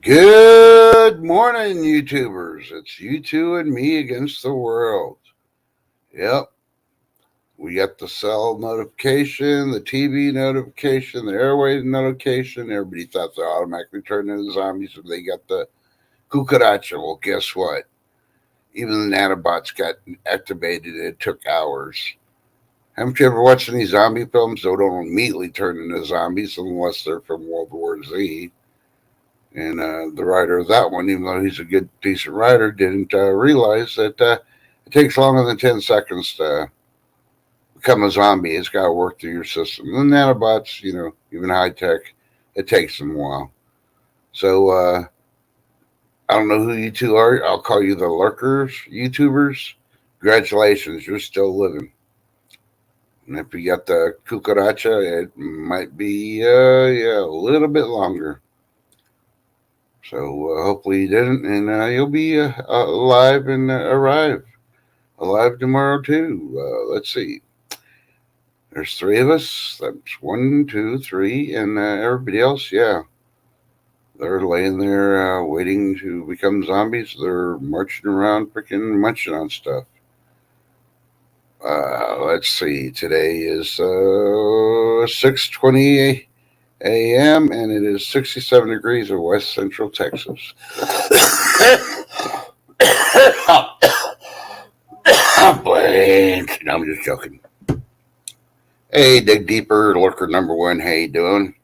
Good morning, YouTubers. It's you two and me against the world. Yep, we got the cell notification, the TV notification, the airways notification. Everybody thought they automatically turned into zombies if they got the cucaracha. Well, guess what? Even the nanobots got activated. It took hours. Haven't you ever watched any zombie films? They don't immediately turn into zombies unless they're from World War Z. And the writer of that one, even though he's a good, decent writer, didn't realize that it takes longer than 10 seconds to become a zombie. It's got to work through your system. And nanobots, even high tech, it takes them a while. So I don't know who you two are. I'll call you the lurkers, YouTubers. Congratulations, you're still living. And if you got the cucaracha, it might be a little bit longer. So hopefully you didn't, and you'll be alive and arrive alive tomorrow too. Let's see. There's three of us. That's one, two, three, and everybody else. Yeah, they're laying there waiting to become zombies. They're marching around, freaking munching on stuff. Let's see. Today is 6:20 a.m. and it is 67 degrees in West Central Texas. Blank. No, I'm just joking. Hey, Dig Deeper, Lurker number one. How you doing?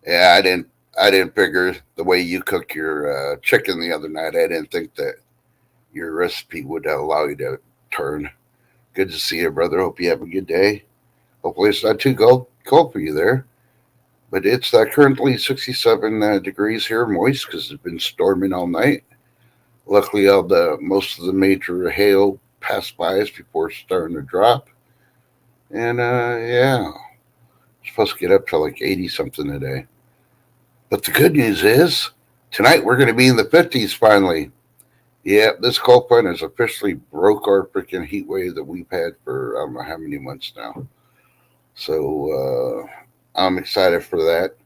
Yeah, I didn't figure the way you cook your chicken the other night. I didn't think that your recipe would allow you to turn. Good to see you, brother. Hope you have a good day. Hopefully it's not too cold for you there. But it's currently 67 degrees here, moist because it's been storming all night. Luckily, all the most of the major hail passed by us before starting to drop. And yeah, supposed to get up to like 80 something today. But the good news is tonight we're going to be in the 50s finally. Yeah, this cold front has officially broke our freaking heat wave that we've had for I don't know how many months now. So I'm excited for that.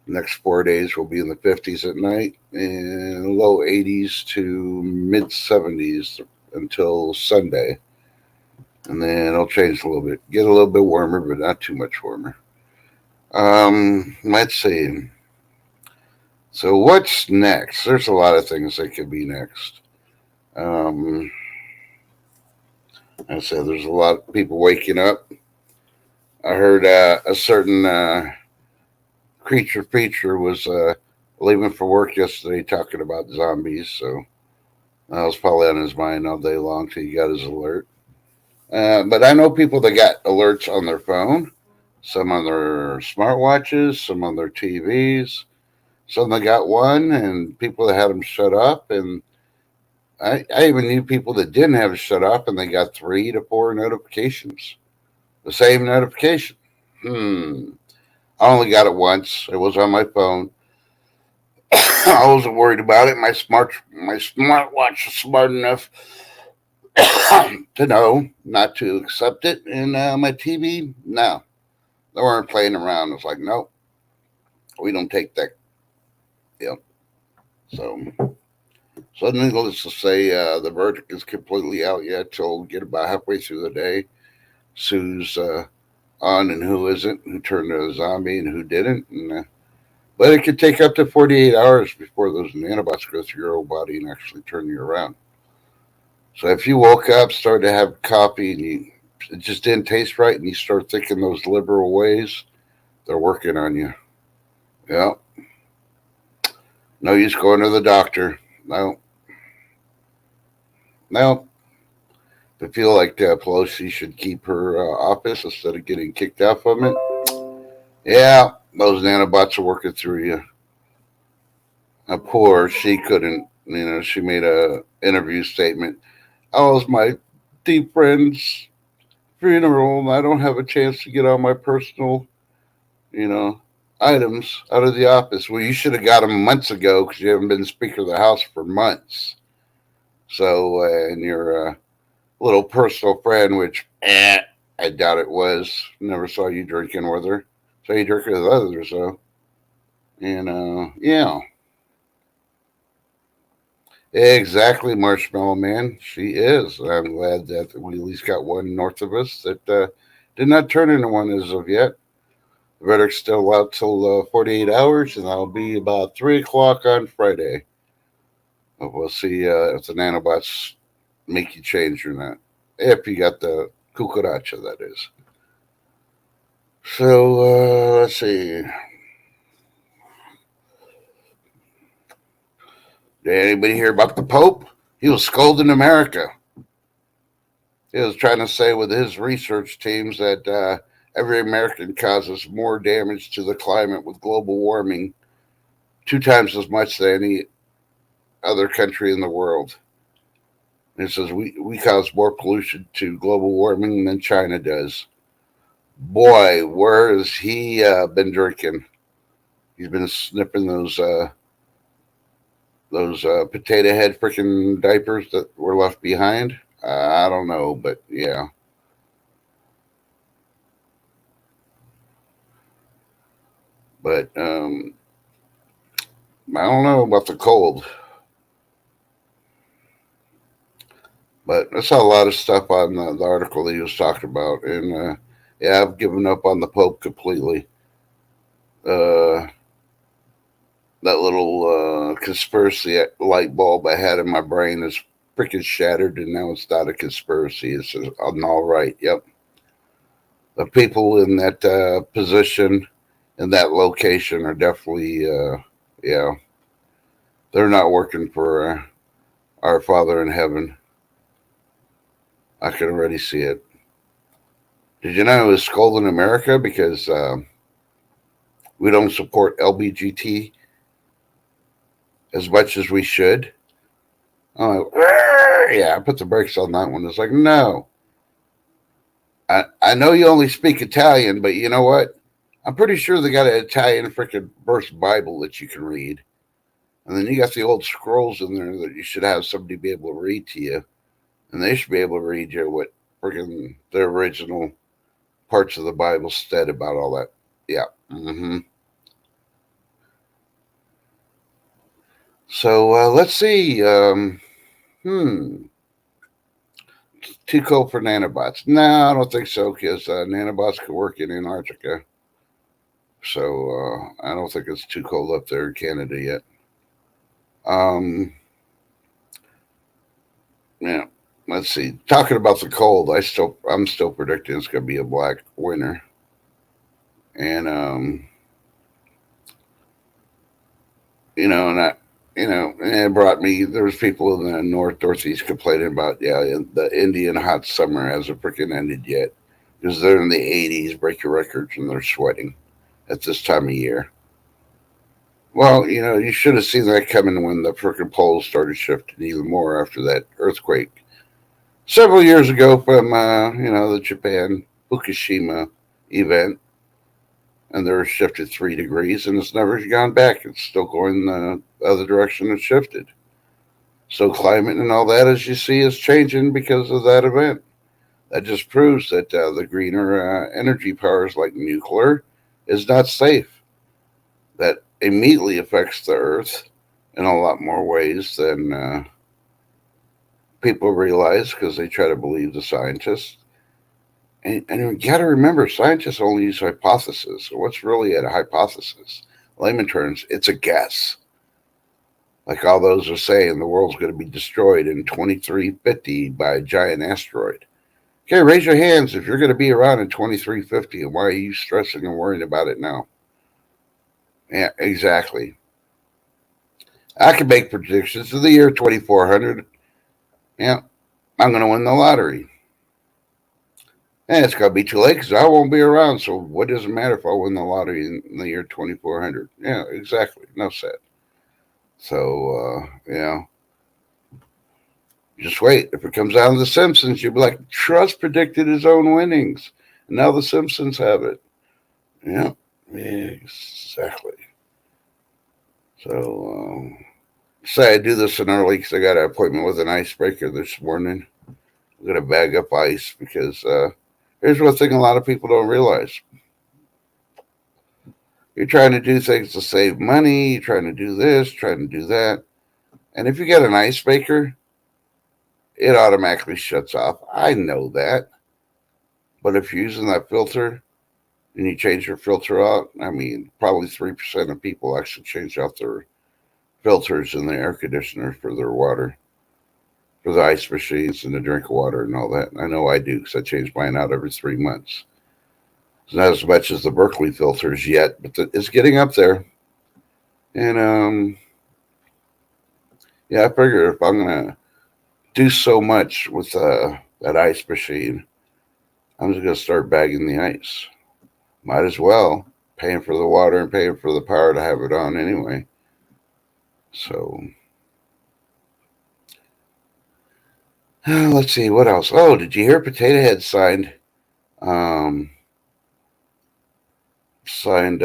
Next 4 days we'll be in the 50s at night and low 80s to mid 70s until Sunday. And then it'll change a little bit, get a little bit warmer, but not too much warmer. Let's see. So what's next? There's a lot of things that could be next. Um, I said there's a lot of people waking up. I heard a certain creature feature was leaving for work yesterday talking about zombies. So that was probably on his mind all day long till he got his alert. But I know people that got alerts on their phone, some on their smartwatches, some on their TVs. Some that got one, and people that had them shut up. And I even knew people that didn't have it shut off, and they got 3 to 4 notifications. The same notification. I only got it once. It was on my phone. I wasn't worried about it. My smartwatch is smart enough to know not to accept it, and my TV, no, they weren't playing around. It's like, nope, we don't take that. Yep. So needless to say, the verdict is completely out yet. Till we get about halfway through the day. Sue's on and who isn't, who turned into a zombie and who didn't. But it could take up to 48 hours before those nanobots go through your whole body and actually turn you around. So if you woke up, started to have coffee, and it just didn't taste right, and you start thinking those liberal ways, they're working on you. Yeah. No use going to the doctor. No. No. I feel like Pelosi should keep her office instead of getting kicked out from it. Yeah, those nanobots are working through you. Of course, she couldn't. She made a interview statement. I was my deep friend's funeral, and I don't have a chance to get all my personal, you know, items out of the office. Well, you should have got them months ago because you haven't been Speaker of the House for months. So, and your little personal friend, which I doubt it was, never saw you drinking with her. So you drink with others, though. And yeah. Exactly, Marshmallow Man. She is. I'm glad that we at least got one north of us that did not turn into one as of yet. The verdict's still out till 48 hours, and that'll be about 3 o'clock on Friday. We'll see if the nanobots make you change or not. If you got the cucaracha, that is. So, let's see. Did anybody hear about the Pope? He was scolding America. He was trying to say with his research teams that every American causes more damage to the climate with global warming, 2 times as much as any other country in the world. And it says we cause more pollution to global warming than China does. Boy, where has he been drinking? He's been snipping those potato head freaking diapers that were left behind. I don't know, but yeah. But I don't know about the cold. But I saw a lot of stuff on the article that he was talking about, and yeah, I've given up on the Pope completely. Uh, that little conspiracy light bulb I had in my brain is freaking shattered, and now it's not a conspiracy. It's an all right. Yep, the people in that position in that location are definitely, yeah, they're not working for our Father in heaven. I can already see it. Did you know it was scolding America because we don't support LBGT as much as we should? I'm like, yeah, I put the brakes on that one. It's like, no, I know you only speak Italian, but you know what? I'm pretty sure they got an Italian freaking verse Bible that you can read. And then you got the old scrolls in there that you should have somebody be able to read to you. And they should be able to read you what freaking the original parts of the Bible said about all that. Yeah. So let's see. Hmm. Too cold for nanobots? No, I don't think so because nanobots can work in Antarctica. So I don't think it's too cold up there in Canada yet. Um, yeah. Let's see. Talking about the cold, I'm still predicting it's going to be a black winter, and and it brought me. There was people in the northeast complaining about the Indian hot summer hasn't freaking ended yet because they're in the 80s, breaking records, and they're sweating at this time of year. Well, you should have seen that coming when the freaking poles started shifting even more after that earthquake several years ago from the Japan Fukushima event, and they're shifted 3 degrees, and it's never gone back. It's still going the other direction it shifted. So climate and all that, as you see, is changing because of that event. That just proves that the greener energy powers like nuclear is not safe. That immediately affects the Earth in a lot more ways than people realize because they try to believe the scientists. And you got to remember, scientists only use hypotheses. So what's really a hypothesis? Layman terms, it's a guess. Like all those are saying, the world's going to be destroyed in 2350 by a giant asteroid. Okay, raise your hands if you're going to be around in 2350, and why are you stressing and worrying about it now? Yeah, exactly. I can make predictions of the year 2400. Yeah, I'm going to win the lottery. And it's going to be too late because I won't be around. So what does it matter if I win the lottery in the year 2400? Yeah, exactly. No set. So, just wait. If it comes down to the Simpsons, you'll be like, Trust predicted his own winnings. And now the Simpsons have it. Yeah, exactly. So, say I do this in early because I got an appointment with an icebreaker this morning. I'm going to bag up ice because here's one thing a lot of people don't realize. You're trying to do things to save money, you're trying to do this, trying to do that. And if you get an ice maker, it automatically shuts off. I know that. But if you're using that filter and you change your filter out, I mean, probably 3% of people actually change out their filters in the air conditioner for their water, for the ice machines and the drink water and all that. I know I do because I change mine out every 3 months. It's not as much as the Berkeley filters yet, but it's getting up there. And yeah, I figure if I'm gonna do so much with that ice machine, I'm just gonna start bagging the ice. Might as well, paying for the water and paying for the power to have it on anyway. So let's see what else. Oh, did you hear Potato Head um, signed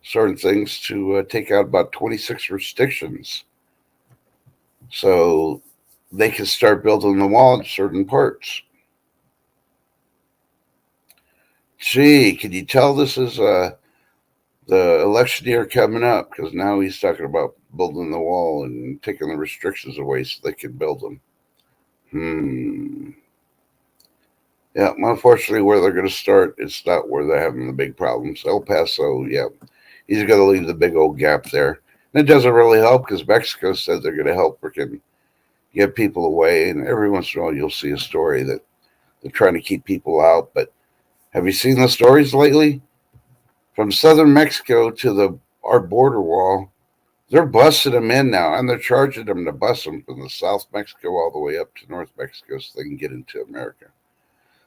certain things to take out about 26 restrictions, so they can start building the wall in certain parts. Gee, can you tell this is the election year coming up? Because now he's talking about building the wall and taking the restrictions away so they can build them. Yeah, unfortunately, where they're going to start, it's not where they're having the big problems. El Paso, yeah, he's going to leave the big old gap there. And it doesn't really help because Mexico said they're going to help freaking get people away. And every once in a while, you'll see a story that they're trying to keep people out. But have you seen the stories lately? From southern Mexico to our border wall, they're busting them in now, and they're charging them to bus them from the South Mexico all the way up to North Mexico so they can get into America.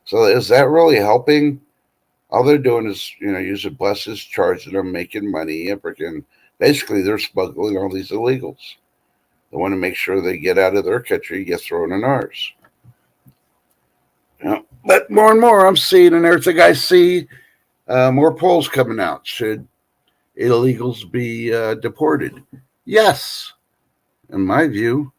So is that really helping? All they're doing is, using buses, charging them, making money, and freaking basically they're smuggling all these illegals. They want to make sure they get out of their country, get thrown in ours. But more and more I'm seeing, and everything I see, more polls coming out. Should illegals be deported? Yes, in my view.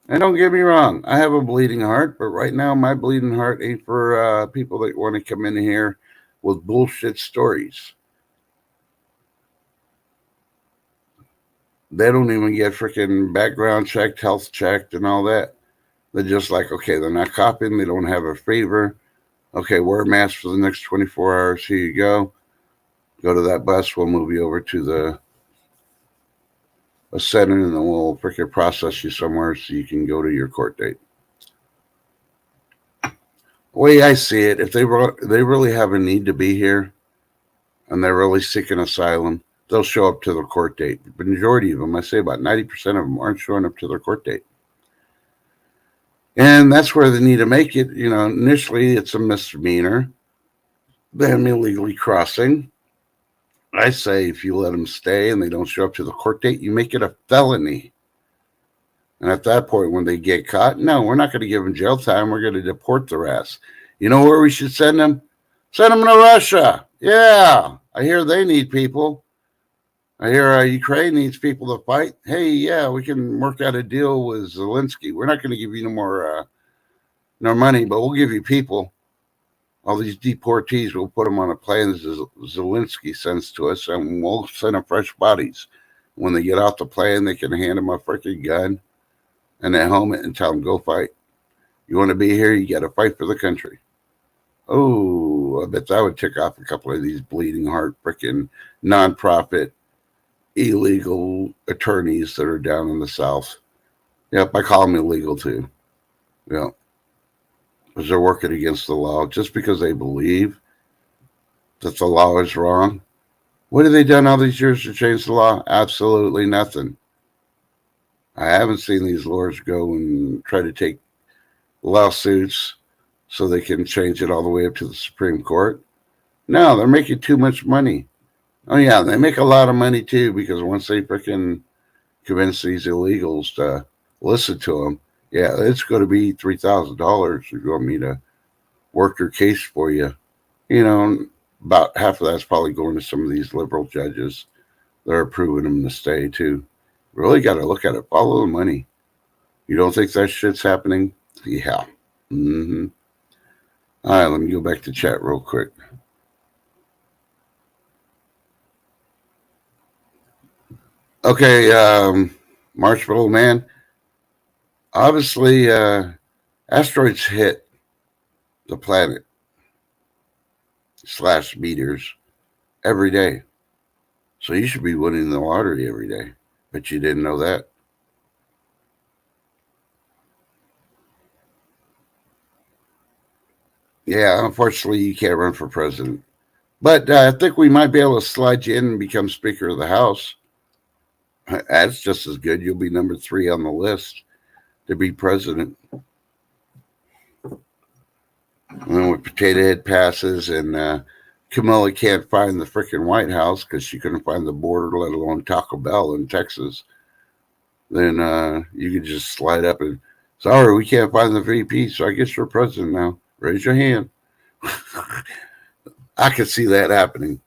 And don't get me wrong, I have a bleeding heart, but right now my bleeding heart ain't for people that want to come in here with bullshit stories. They don't even get freaking background checked, health checked, and all that. They're just like, okay, they're not coughing, they don't have a fever. Okay, wear a mask for the next 24 hours. Here you go. Go to that bus. We'll move you over to a center, and then we'll freaking process you somewhere so you can go to your court date. The way I see it, if they really have a need to be here and they're really seeking asylum, they'll show up to their court date. The majority of them, I say about 90% of them, aren't showing up to their court date. And that's where they need to make it. Initially it's a misdemeanor, them illegally crossing. I say if you let them stay and they don't show up to the court date, you make it a felony. And at that point, when they get caught, no, we're not going to give them jail time. We're going to deport their ass. You know where we should send them? Send them to Russia. Yeah, I hear they need people. I hear Ukraine needs people to fight. Hey, yeah, we can work out a deal with Zelensky. We're not going to give you no money, but we'll give you people. All these deportees, we'll put them on a plane Zelensky sends to us, and we'll send them fresh bodies. When they get off the plane, they can hand them a freaking gun and a helmet and tell them, go fight. You want to be here, you got to fight for the country. Oh, I bet that would tick off a couple of these bleeding heart freaking nonprofit illegal attorneys that are down in the South. Yep, I call them illegal too. Yeah, because they're working against the law just because they believe that the law is wrong. What have they done all these years to change the law? Absolutely nothing. I haven't seen these lawyers go and try to take lawsuits so they can change it all the way up to the Supreme Court. No, they're making too much money. Oh, yeah, they make a lot of money, too, because once they freaking convince these illegals to listen to them, yeah, it's going to be $3,000 if you want me to work your case for you. About half of that's probably going to some of these liberal judges. They're approving them to stay, too. Really got to look at it. Follow the money. You don't think that shit's happening? Yeah. Mm-hmm. All right, let me go back to chat real quick. Okay, Marshmallow Man, Obviously, asteroids hit the planet / meters every day. So you should be winning the lottery every day. But you didn't know that. Yeah, unfortunately, you can't run for president. But I think we might be able to slide you in and become Speaker of the House. That's just as good. You'll be number 3 on the list to be president. And then when Potato Head passes and Camilla can't find the freaking White House because she couldn't find the border, let alone Taco Bell in Texas, then you could just slide up and, sorry, we can't find the VP, so I guess you're president now. Raise your hand. I could see that happening.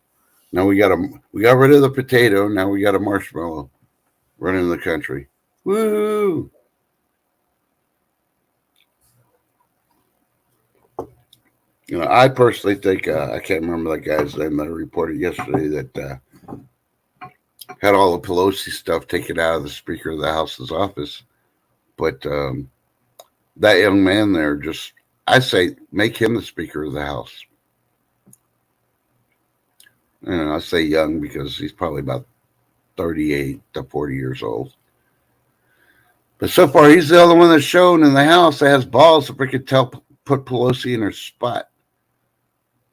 Now we got rid of the potato. Now we got a marshmallow running the country. Woo! I personally think I can't remember that guy's name that I reported yesterday that had all the Pelosi stuff taken out of the Speaker of the House's office. But that young man there, I say make him the Speaker of the House. And I say young because he's probably about 38 to 40 years old. But so far, he's the only one that's shown in the House that has balls to freaking put Pelosi in her spot.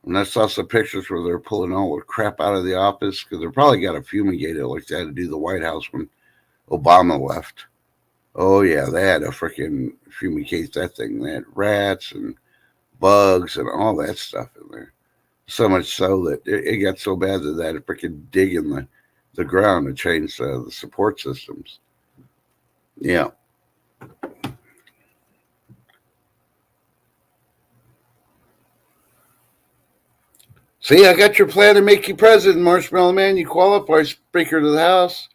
And I saw some pictures where they're pulling all the crap out of the office because they're probably got a fumigator like they had to do the White House when Obama left. Oh, yeah, they had to freaking fumigate that thing. They had rats and bugs and all that stuff in there. So much so that it got so bad that they had to freaking dig in the ground to change the support systems. Yeah. See, I got your plan to make you president, Marshmallow Man. You qualify Speaker of the House.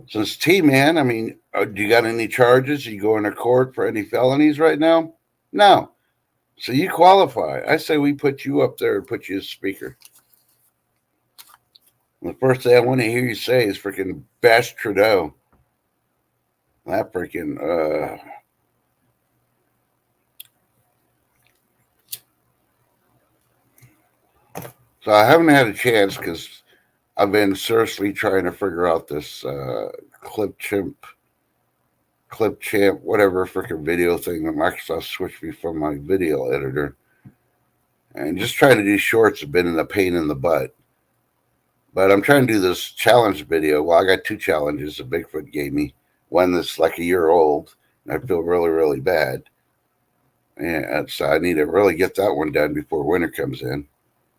Since T-Man, I mean, do you got any charges? Are you going to court for any felonies right now? No. So you qualify. I say we put you up there and put you as Speaker. And the first thing I want to hear you say is freaking bash Trudeau. That freaking, So I haven't had a chance because I've been seriously trying to figure out this Clipchamp, whatever freaking video thing that Microsoft switched me from my video editor. And just trying to do shorts have been a pain in the butt. But I'm trying to do this challenge video. Well, I got 2 challenges that Bigfoot gave me. One that's like a year old, and I feel really, really bad. And so I need to really get that one done before winter comes in.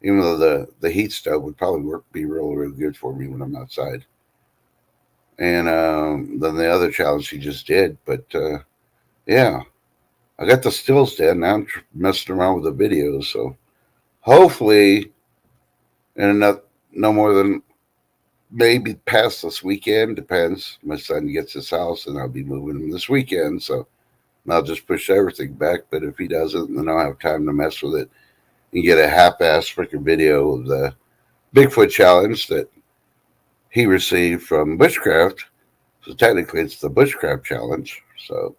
Even though the heat stove would probably be really, really good for me when I'm outside. And then the other challenge he just did. But yeah, I got the stills done. Now I'm messing around with the videos. So hopefully, in no more than maybe past this weekend, depends. My son gets his house and I'll be moving him this weekend. So I'll just push everything back. But if he doesn't, then I'll have time to mess with it and get a half-ass freaking video of the Bigfoot challenge that he received from Bushcraft. So technically it's the Bushcraft challenge. So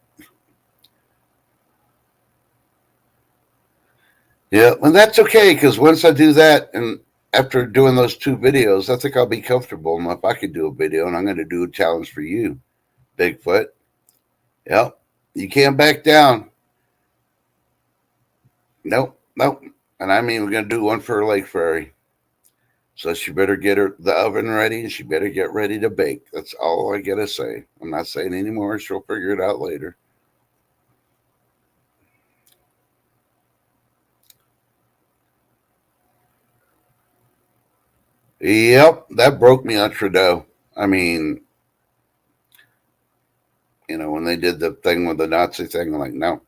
yeah, and that's okay because once I do that and after doing those 2 videos, I think I'll be comfortable enough. I could do a video and I'm going to do a challenge for you, Bigfoot. Yep. You can't back down. Nope. And I mean, we're going to do one for Lake Fairy. So she better get the oven ready and she better get ready to bake. That's all I got to say. I'm not saying anymore. She'll figure it out later. Yep, that broke me on Trudeau. I mean, when they did the thing with the Nazi thing, I'm like, no.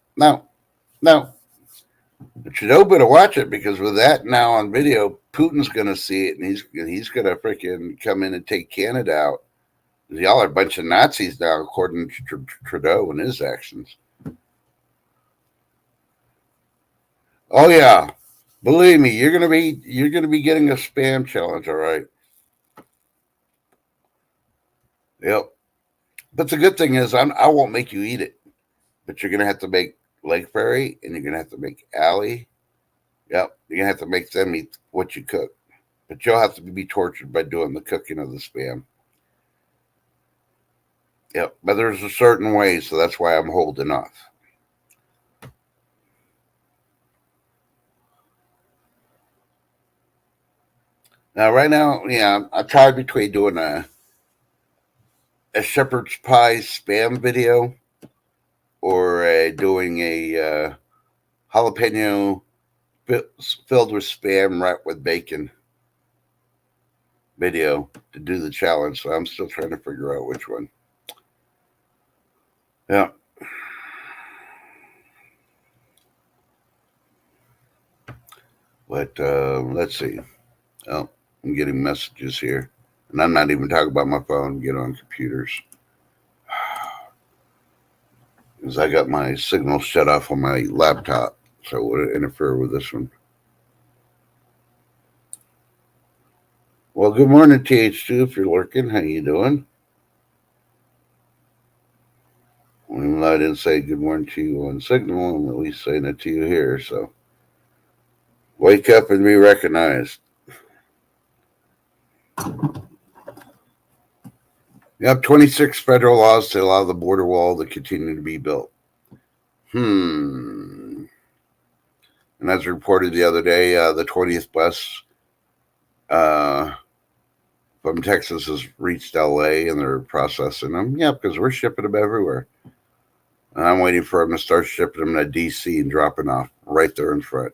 But Trudeau better watch it because with that now on video, Putin's going to see it and he's going to freaking come in and take Canada out. Y'all are a bunch of Nazis now, according to Trudeau and his actions. Oh yeah, believe me, you're gonna be getting a spam challenge, all right. Yep. But the good thing is, I won't make you eat it. But you're gonna have to make Lake Fairy, and you're gonna have to make Allie. Yep, you're gonna have to make them eat what you cook. But you'll have to be tortured by doing the cooking of the spam. Yep, but there's a certain way, so that's why I'm holding off. Now, right now, yeah, I tried between doing a shepherd's pie spam video or doing a jalapeno filled with spam wrapped with bacon video to do the challenge. So I'm still trying to figure out which one. Yeah. But let's see. Oh, I'm getting messages here. And I'm not even talking about my phone, get on computers. Because I got my signal shut off on my laptop. So it would interfere with this one. Well, good morning, TH2, if you're lurking. How you doing? Even though I didn't say good morning to you on Signal, I'm at least saying it to you here. So wake up and be recognized. You have 26 federal laws to allow the border wall to continue to be built. And as reported the other day, the 20th bus from Texas has reached LA and they're processing them. Yeah, because we're shipping them everywhere. And I'm waiting for them to start shipping them to DC and dropping off right there in front.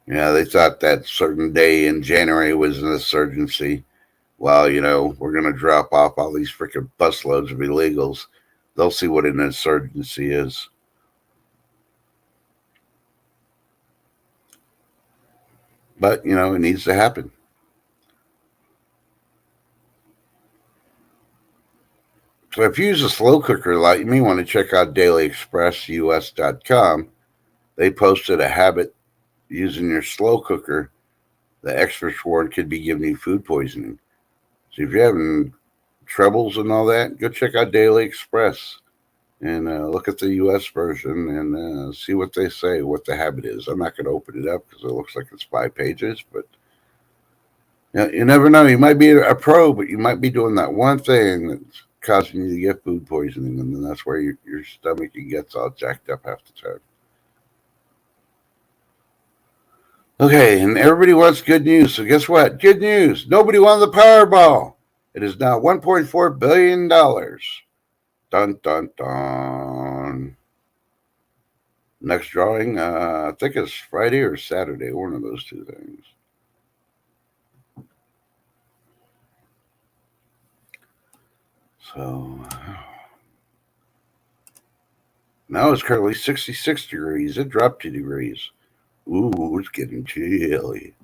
Yeah, they thought that certain day in January was an insurgency. Well, we're going to drop off all these freaking busloads of illegals. They'll see what an insurgency is. But, it needs to happen. So if you use a slow cooker a lot, you may want to check out dailyexpressus.com. They posted a habit using your slow cooker. The experts warned could be giving you food poisoning. So if you're having troubles and all that, go check out Daily Express and look at the U.S. version and see what they say, what the habit is. I'm not going to open it up because it looks like it's 5 pages, but you never know. You might be a pro, but you might be doing that one thing that's causing you to get food poisoning, and then that's where your stomach gets all jacked up half the time. Okay, and everybody wants good news. So guess what? Good news. Nobody won the Powerball. It is now $1.4 billion. Dun, dun, dun. Next drawing, I think it's Friday or Saturday, one of those two things. So now it's currently 66 degrees. It dropped 2 degrees. Ooh, it's getting chilly.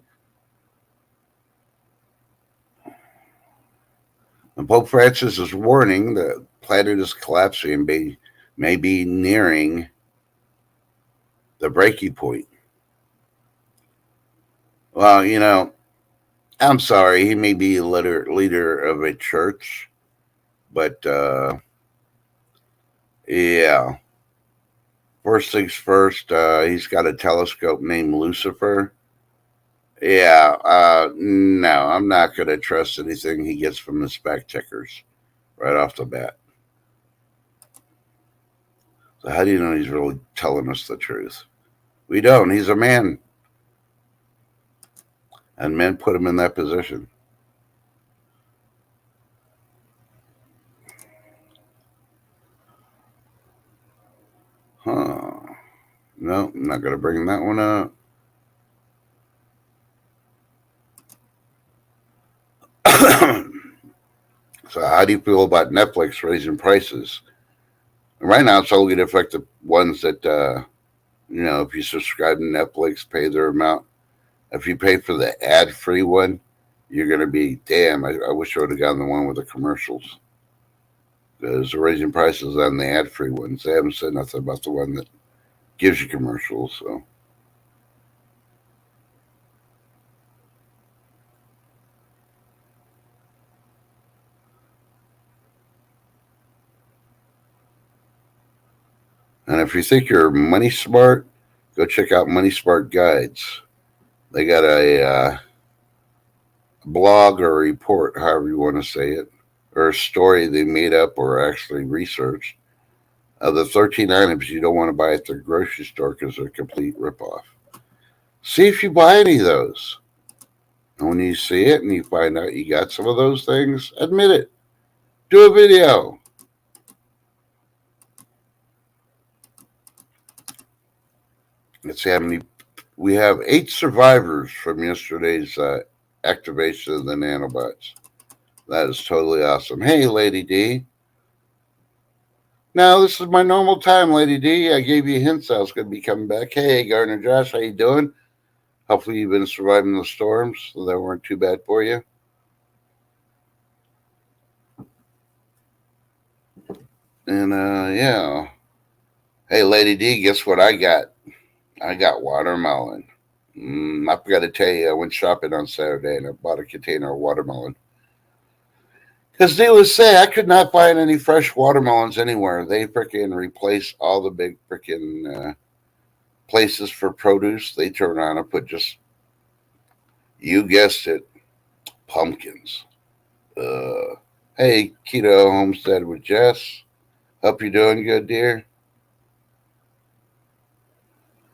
And Pope Francis is warning the planet is collapsing and may be nearing the breaking point. Well, I'm sorry, he may be a leader of a church, but yeah. First things first, he's got a telescope named Lucifer. Yeah, no, I'm not going to trust anything he gets from the spec checkers right off the bat. So how do you know he's really telling us the truth? We don't. He's a man. And men put him in that position. Huh. No, I'm not going to bring that one up. So how do you feel about Netflix raising prices? Right now, it's only going to affect the ones that, if you subscribe to Netflix, pay their amount. If you pay for the ad-free one, you're going to be, damn, I wish I would have gotten the one with the commercials. Because they're raising prices on the ad-free ones. They haven't said nothing about the one that gives you commercials. So, And if you think you're money smart, go check out Money Smart Guides. They got a blog or a report, however you want to say it, or a story they made up or actually researched of the 13 items you don't want to buy at the grocery store because they're a complete ripoff. See if you buy any of those. And when you see it and you find out you got some of those things, admit it. Do a video. Let's see how many. We have 8 survivors from yesterday's activation of the nanobots. That is totally awesome. Hey, Lady D. Now, this is my normal time, Lady D. I gave you hints I was going to be coming back. Hey, Gardner Josh, how you doing? Hopefully you've been surviving the storms, so they weren't too bad for you. And, yeah. Hey, Lady D, guess what I got? I got watermelon. I forgot to tell you, I went shopping on Saturday and I bought a container of watermelon. Because needless to say, I could not find any fresh watermelons anywhere. They freaking replaced all the big freaking places for produce. They turn around and put just, you guessed it, pumpkins. Hey, Keto Homestead with Jess. Hope you're doing good, dear.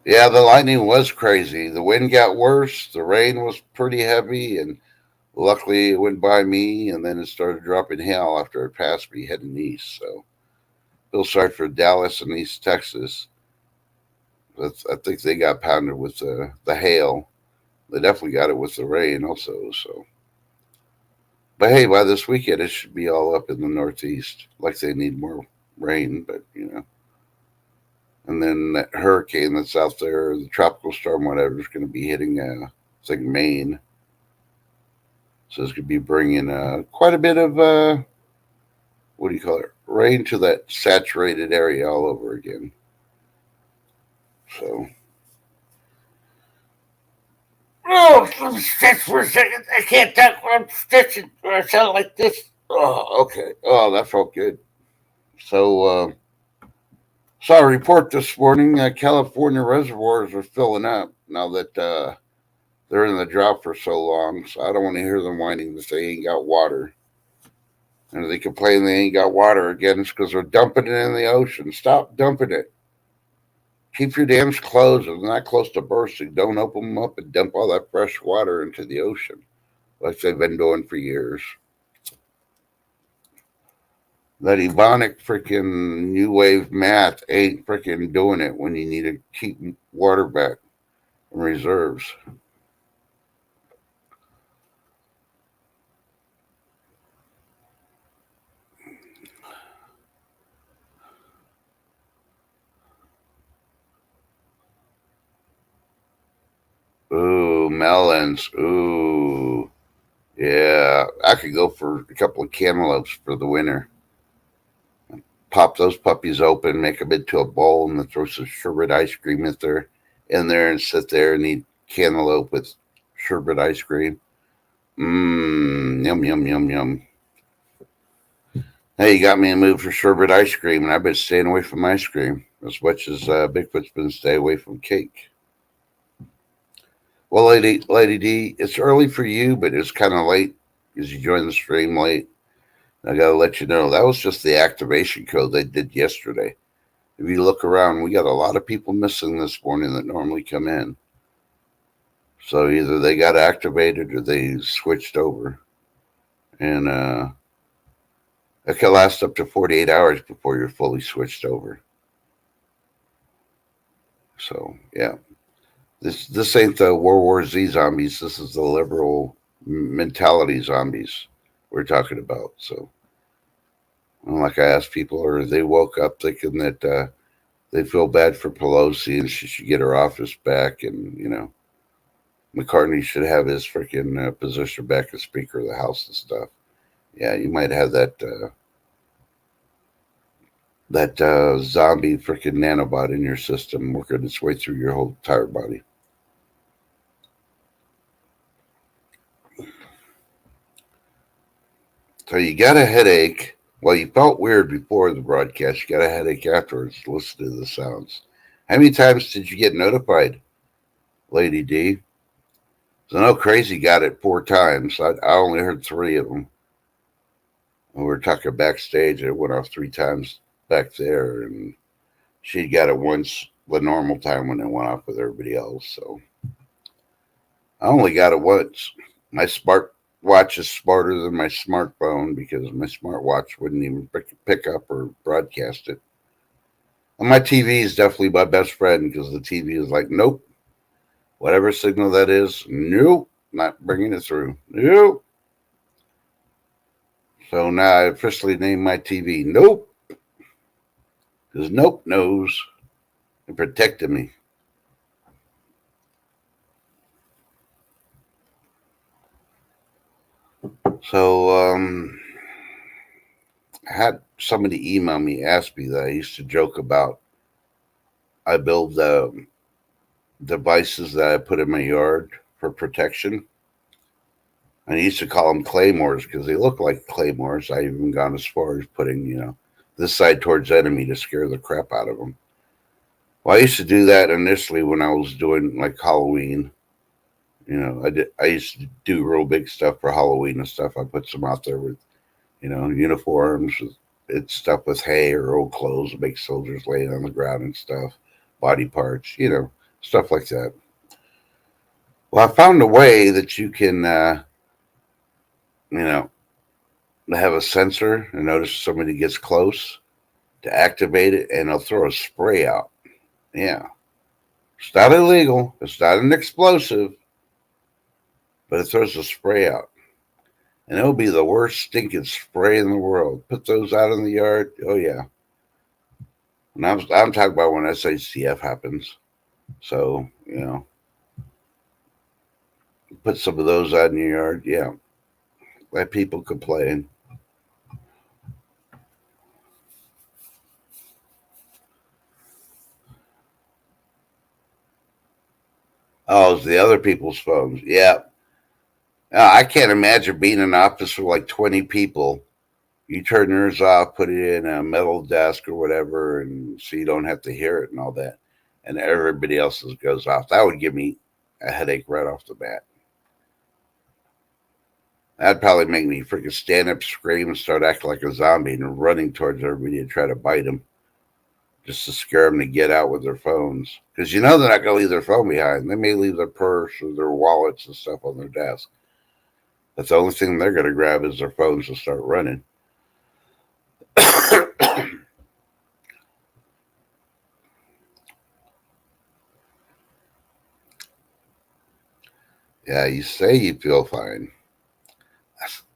Yeah, the lightning was crazy. The wind got worse. The rain was pretty heavy, and luckily it went by me, and then it started dropping hail after it passed me heading east. So, feel sorry for Dallas and East Texas. I think they got pounded with the hail. They definitely got it with the rain also. So, but hey, by this weekend it should be all up in the Northeast. Like they need more rain, but you know. And then that hurricane that's out there, the tropical storm, whatever, is going to be hitting, I think, Maine. So it's going to be bringing quite a bit of, what do you call it, rain to that saturated area all over again. So. Oh, let me stitch for a second. I can't talk when I'm stitching, or I sound like this. Oh, okay. Oh, that felt good. So, saw a report this morning that California reservoirs are filling up now that they're in the drought for so long. So I don't want to hear them whining that they ain't got water. And if they complain they ain't got water again, it's because they're dumping it in the ocean. Stop dumping it. Keep your dams closed. If they're not close to bursting, don't open them up and dump all that fresh water into the ocean like they've been doing for years. That Ebonic freaking new wave math ain't freaking doing it when you need to keep water back in reserves. Ooh, melons. Ooh. Yeah, I could go for a couple of cantaloupes for the winter. Pop those puppies open, make them into a bowl, and then throw some sherbet ice cream in there, and sit there and eat cantaloupe with sherbet ice cream. Yum yum yum yum. Hey, you got me in the mood for sherbet ice cream, and I've been staying away from ice cream as much as Bigfoot's been staying away from cake. Well, Lady D, it's early for you, but it's kind of late because you joined the stream late. I got to let you know that was just the activation code they did yesterday. If you look around, we got a lot of people missing this morning that normally come in. So either they got activated or they switched over. And it can last up to 48 hours before you're fully switched over. So, yeah. This ain't the World War Z zombies. This is the liberal mentality zombies we're talking about. So, like I asked people, or they woke up thinking that they feel bad for Pelosi and she should get her office back, and McCartney should have his freaking position back as Speaker of the House and stuff. Yeah, you might have that zombie freaking nanobot in your system working its way through your whole entire body. So you got a headache, Well, you felt weird before the broadcast. You got a headache afterwards. Listen to the sounds. How many times did you get notified, Lady D? So no, Crazy got it 4 times. I only heard 3 of them. We were talking backstage. It went off 3 times back there, and she got it once the normal time when it went off with everybody else. So I only got it once. My smart watch is smarter than my smartphone because my smartwatch wouldn't even pick up or broadcast it. And my TV is definitely my best friend because the TV is like, nope, whatever signal that is, nope, not bringing it through. Nope. So now I officially named my TV Nope, because Nope knows and protected me. So I had somebody email me, ask me that I used to joke about. I build devices that I put in my yard for protection. And I used to call them claymores because they look like claymores. I even gone as far as putting, this side towards enemy to scare the crap out of them. Well, I used to do that initially when I was doing like Halloween. I used to do real big stuff for Halloween and stuff. I put some out there with, uniforms, it's stuff with hay or old clothes, make soldiers laying on the ground and stuff, body parts, stuff like that. Well, I found a way that you can, you know, have a sensor and notice if somebody gets close to activate it, and it'll throw a spray out. Yeah, it's not illegal. It's not an explosive, but it throws a spray out. And it'll be the worst stinking spray in the world. Put those out in the yard. Oh, yeah. And I'm talking about when SACF happens. So, put some of those out in your yard. Yeah. Let people complain. Oh, it's the other people's phones. Yeah. I can't imagine being in an office with like 20 people. You turn yours off, put it in a metal desk or whatever, and so you don't have to hear it and all that. And everybody else's goes off. That would give me a headache right off the bat. That'd probably make me freaking stand up, scream, and start acting like a zombie and running towards everybody to try to bite them just to scare them to get out with their phones. Because they're not going to leave their phone behind. They may leave their purse or their wallets and stuff on their desk. But the only thing they're going to grab is their phones and start running. Yeah, you say you feel fine.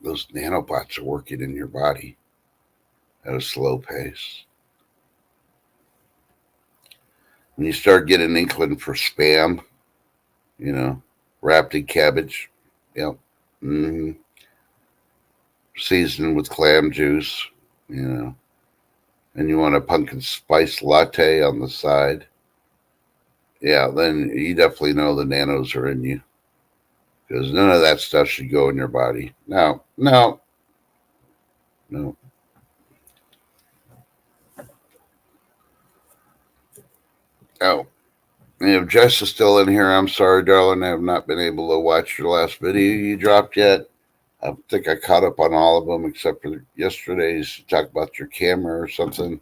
Those nanobots are working in your body at a slow pace. When you start getting an inkling for spam, you know, wrapped in cabbage, yep, mm-hmm. Seasoned with clam juice, and you want a pumpkin spice latte on the side, yeah, then you definitely know the nanos are in you because none of that stuff should go in your body. No, no, no. Oh, and if Jess is still in here, I'm sorry, darling. I have not been able to watch your last video you dropped yet. I think I caught up on all of them except for yesterday's. Talk about your camera or something.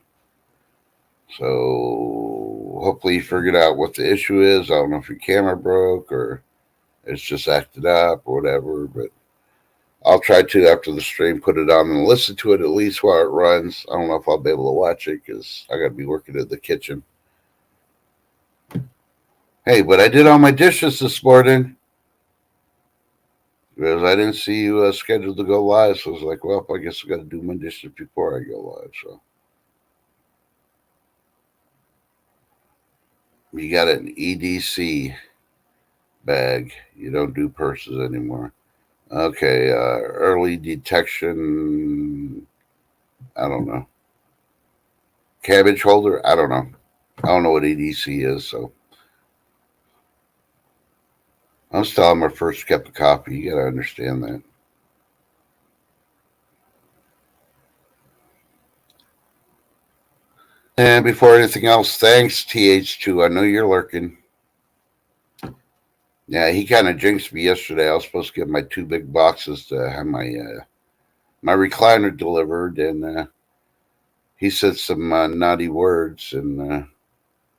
So hopefully you figured out what the issue is. I don't know if your camera broke or it's just acted up or whatever, but I'll try to after the stream put it on and listen to it at least while it runs. I don't know if I'll be able to watch it because I got to be working in the kitchen. Hey, but I did all my dishes this morning because I didn't see you scheduled to go live. So I was like, well, I guess I got to do my dishes before I go live. So you got an EDC bag. You don't do purses anymore. Okay, early detection. I don't know. Cabbage holder. I don't know. I don't know what EDC is. So I'm still on my first cup of coffee. You got to understand that. And before anything else, thanks TH2. I know you're lurking. Yeah, he kind of jinxed me yesterday. I was supposed to get my two big boxes to have my recliner delivered, and he said some naughty words, and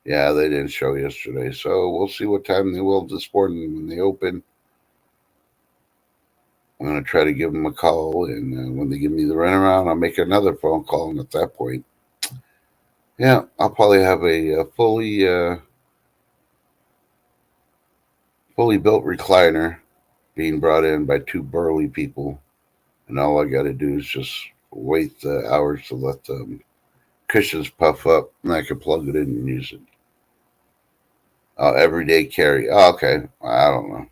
yeah, they didn't show yesterday. So we'll see what time they will this morning when they open. I'm going to try to give them a call, and when they give me the runaround, I'll make another phone call, and at that point, yeah, I'll probably have a fully built recliner being brought in by two burly people, and all I got to do is just wait the hours to let the cushions puff up, and I can plug it in and use it. Everyday carry. Oh, okay. I don't know.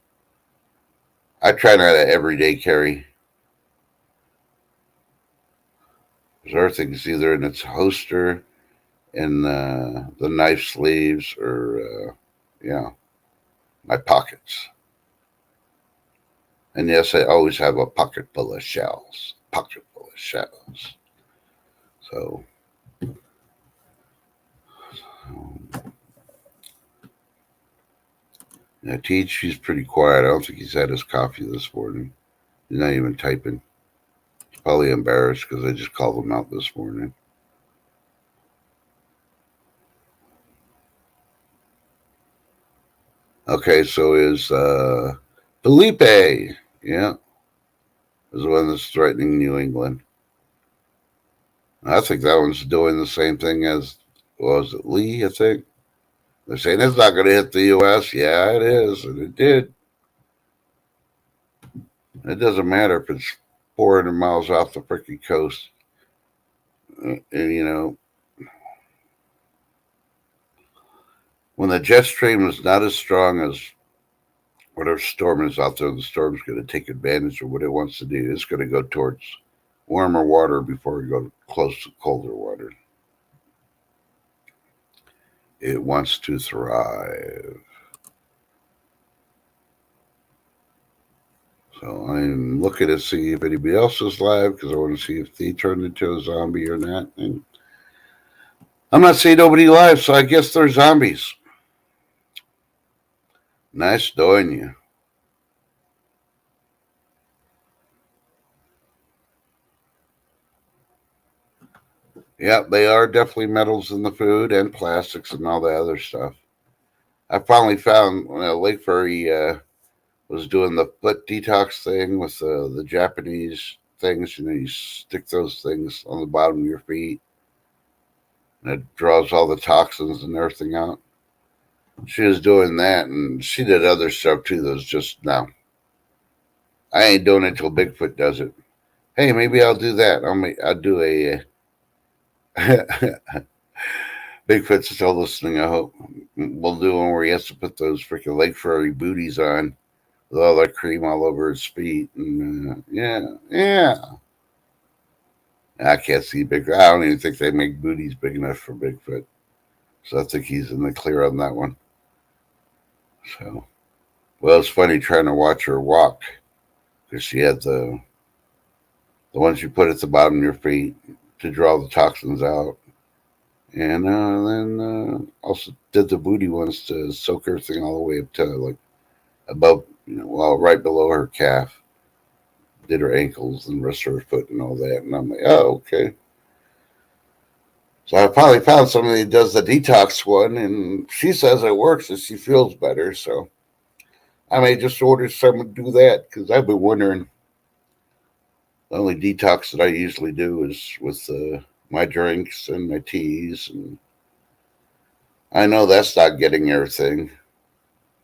I try not to everyday carry. Because everything's either in its holster, in the knife sleeves, or yeah, my pockets. And yes, I always have a pocket full of shells. Pocket full of shells. So, yeah, Teach, he's pretty quiet. I don't think he's had his coffee this morning. He's not even typing. He's probably embarrassed because I just called him out this morning. Okay, so is Felipe, yeah, is the one that's threatening New England. I think that one's doing the same thing as, was it Lee, I think? They're saying it's not going to hit the U.S. Yeah, it is, and it did. It doesn't matter if it's 400 miles off the freaking coast. And, you know, when the jet stream is not as strong as whatever storm is out there, the storm's going to take advantage of what it wants to do. It's going to go towards warmer water before we go close to colder water. It wants to thrive. So I'm looking to see if anybody else is live because I want to see if they turned into a zombie or not. And I'm not seeing nobody live, so I guess they're zombies. Nice knowing you. Yeah, they are definitely metals in the food and plastics and all the other stuff. I finally found when Lake Furry was doing the foot detox thing with the Japanese things. You know, you stick those things on the bottom of your feet, and it draws all the toxins and everything out. She was doing that, and she did other stuff too. That was just no. I ain't doing it till Bigfoot does it. Hey, maybe I'll do that. I'll do a Bigfoot's still listening. I hope we'll do one where he has to put those freaking Lake Furry booties on with all that cream all over his feet. And yeah, yeah. I can't see Bigfoot. I don't even think they make booties big enough for Bigfoot. So I think he's in the clear on that one. So, well, it's funny trying to watch her walk because she had the ones you put at the bottom of your feet to draw the toxins out. And then also did the booty ones to soak everything all the way up to like above, well, right below her calf. Did her ankles and rest of her foot and all that. And I'm like, oh, okay. So I finally found somebody that does the detox one, and she says it works and she feels better. So I may just order someone to do that because I've been wondering. The only detox that I usually do is with my drinks and my teas, and I know that's not getting everything.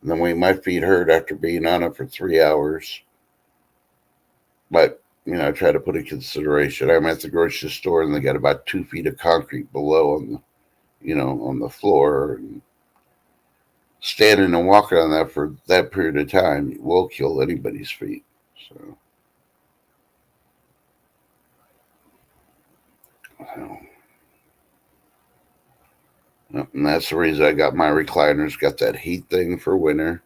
And the way my feet hurt after being on it for 3 hours, but I try to put in consideration. I'm at the grocery store and they got about 2 feet of concrete below on on the floor. And standing and walking on that for that period of time will kill anybody's feet. So, and that's the reason I got my recliners. Got that heat thing for winter,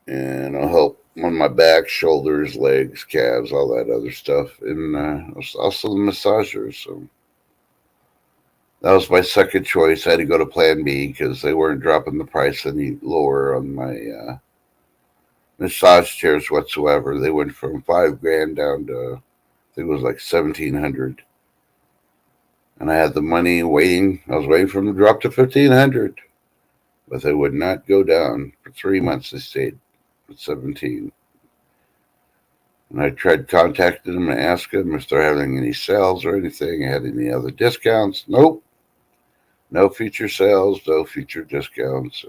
and I'll help on my back, shoulders, legs, calves, all that other stuff, and also the massagers. So That was my second choice. I had to go to Plan B because they weren't dropping the price any lower on my massage chairs whatsoever. They went from $5,000 down to I think it was like 1,700, and I had the money waiting. I was waiting for them to drop to 1,500, but they would not go down for 3 months. They stayed at 17. And I tried contacting them and asking them if they're having any sales or anything, had any other discounts. Nope. No future sales, no future discounts.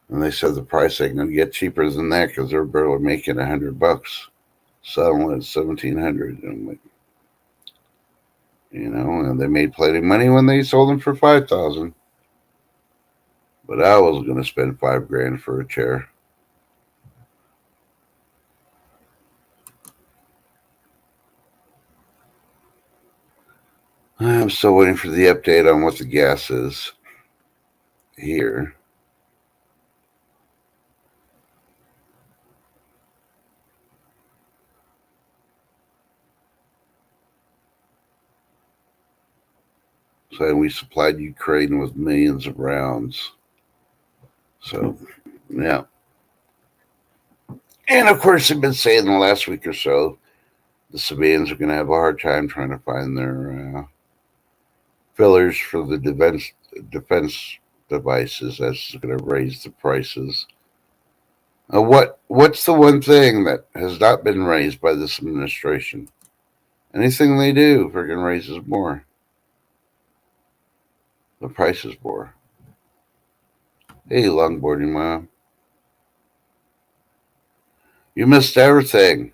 And they said the price ain't going to get cheaper than that because they're barely making $100. Selling at 1,700. And I'm like, and they made plenty of money when they sold them for 5,000. But I was going to spend $5,000 for a chair. I'm still waiting for the update on what the gas is here. So we supplied Ukraine with millions of rounds. So, yeah. And of course, they've been saying the last week or so the civilians are going to have a hard time trying to find their fillers for the defense devices. That's going to raise the prices. What's the one thing that has not been raised by this administration? Anything they do freaking raises more. The price is more. Hey, longboarding mom. You missed everything.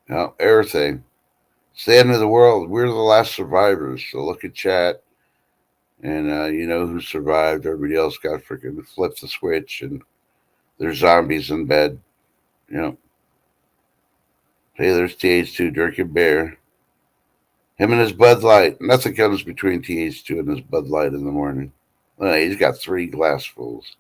Everything. It's the end of the world. We're the last survivors. So look at chat, and you know who survived. Everybody else got freaking flipped the switch, and there's zombies in bed. Hey, there's TH2 drinking beer. Him and his Bud Light. Nothing comes between TH2 and his Bud Light in the morning. He's got 3 glassfuls.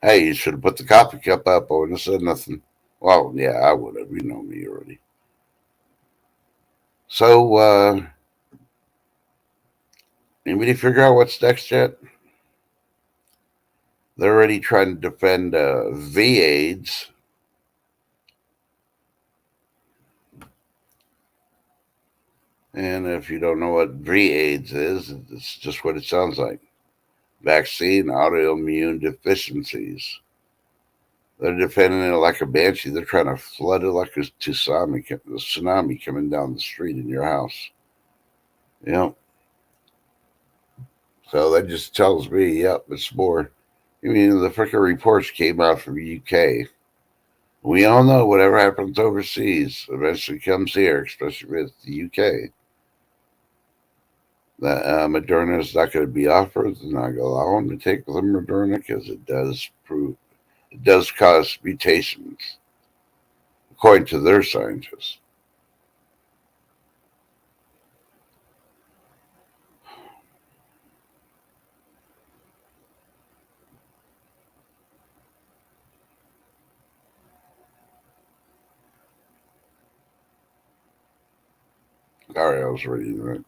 Hey, you should have put the coffee cup up. I wouldn't have said nothing. Well, yeah, I would have. You know me already. So, anybody figure out what's next yet? They're already trying to defend V-AIDS. And if you don't know what V-AIDS is, it's just what it sounds like. Vaccine autoimmune deficiencies. They're defending it like a banshee. They're trying to flood it like a tsunami coming down the street in your house. So that just tells me, yep, it's more. I mean, the freaking reports came out from the UK. We all know whatever happens overseas eventually comes here, especially with the UK. That Moderna is not going to be offered. They're not going to allow them to take the Moderna because it does cause mutations, according to their scientists. Sorry, I was reading that.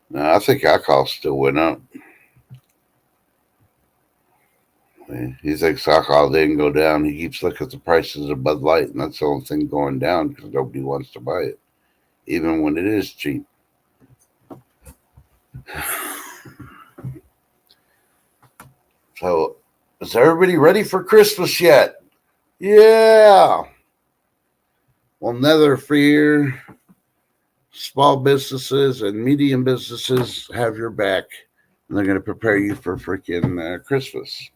No, I think alcohol still went up. He thinks alcohol didn't go down. He keeps looking at the prices of Bud Light, and that's the only thing going down because nobody wants to buy it, even when it is cheap. So, is everybody ready for Christmas yet? Yeah. Well, never fear. Small businesses and medium businesses have your back, and they're going to prepare you for freaking Christmas.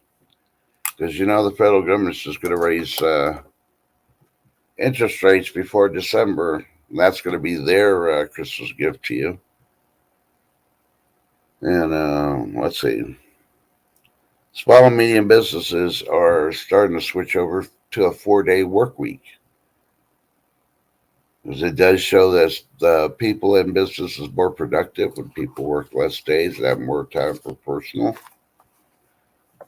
Because the federal government's just going to raise interest rates before December. And that's going to be their Christmas gift to you. And let's see. Small and medium businesses are starting to switch over to a 4-day work week. Because it does show that the people in business is more productive when people work less days and have more time for personal.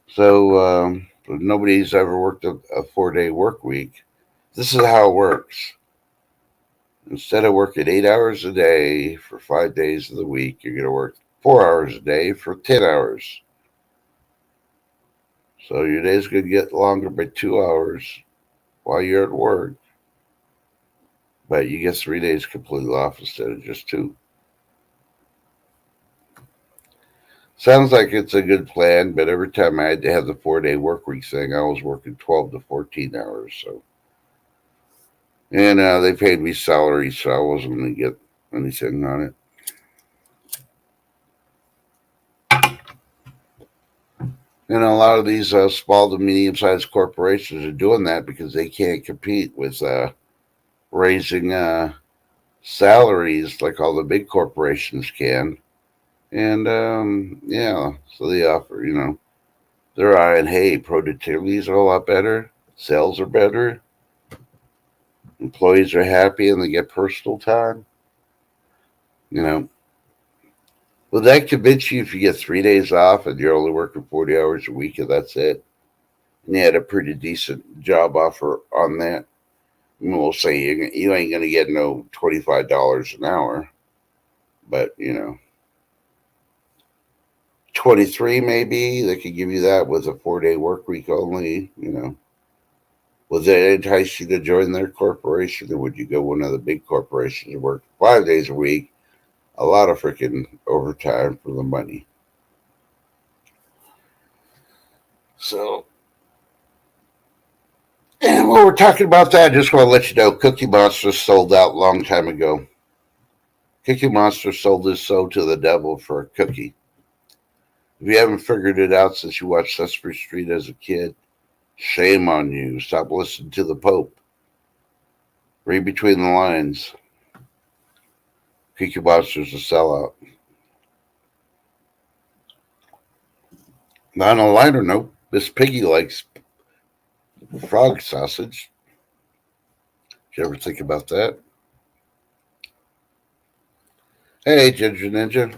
So nobody's ever worked a 4-day work week. This is how it works. Instead of working 8 hours a day for 5 days of the week, you're going to work 4 hours a day for 10 hours. So your day's going to get longer by 2 hours while you're at work, but you get 3 days completely off instead of just two. Sounds like it's a good plan, but every time I had to have the 4 day work week thing, I was working 12 to 14 hours. So, and they paid me salary, so I wasn't going to get anything on it. And a lot of these small to medium sized corporations are doing that because they can't compete with raising salaries like all the big corporations can. And yeah, so they offer, they're eyeing, hey, productivity is a lot better, sales are better, employees are happy, and they get personal time. You know, will that convince you if you get 3 days off and you're only working 40 hours a week and that's it? And you had a pretty decent job offer on that. I mean, we'll say you ain't going to get no $25 an hour, but 23 maybe they could give you that with a 4 day work week only. Would that entice you to join their corporation, or would you go one of the big corporations and work 5 days a week, a lot of freaking overtime for the money? So, and while we're talking about that, I just want to let you know Cookie Monster sold out a long time ago. Cookie Monster sold his soul to the devil for a cookie. If you haven't figured it out since you watched Sesame Street as a kid, shame on you. Stop listening to the Pope. Read between the lines. Cookie Monster's a sellout. On a lighter note, Miss Piggy likes frog sausage. Did you ever think about that? Hey, Ginger Ninja.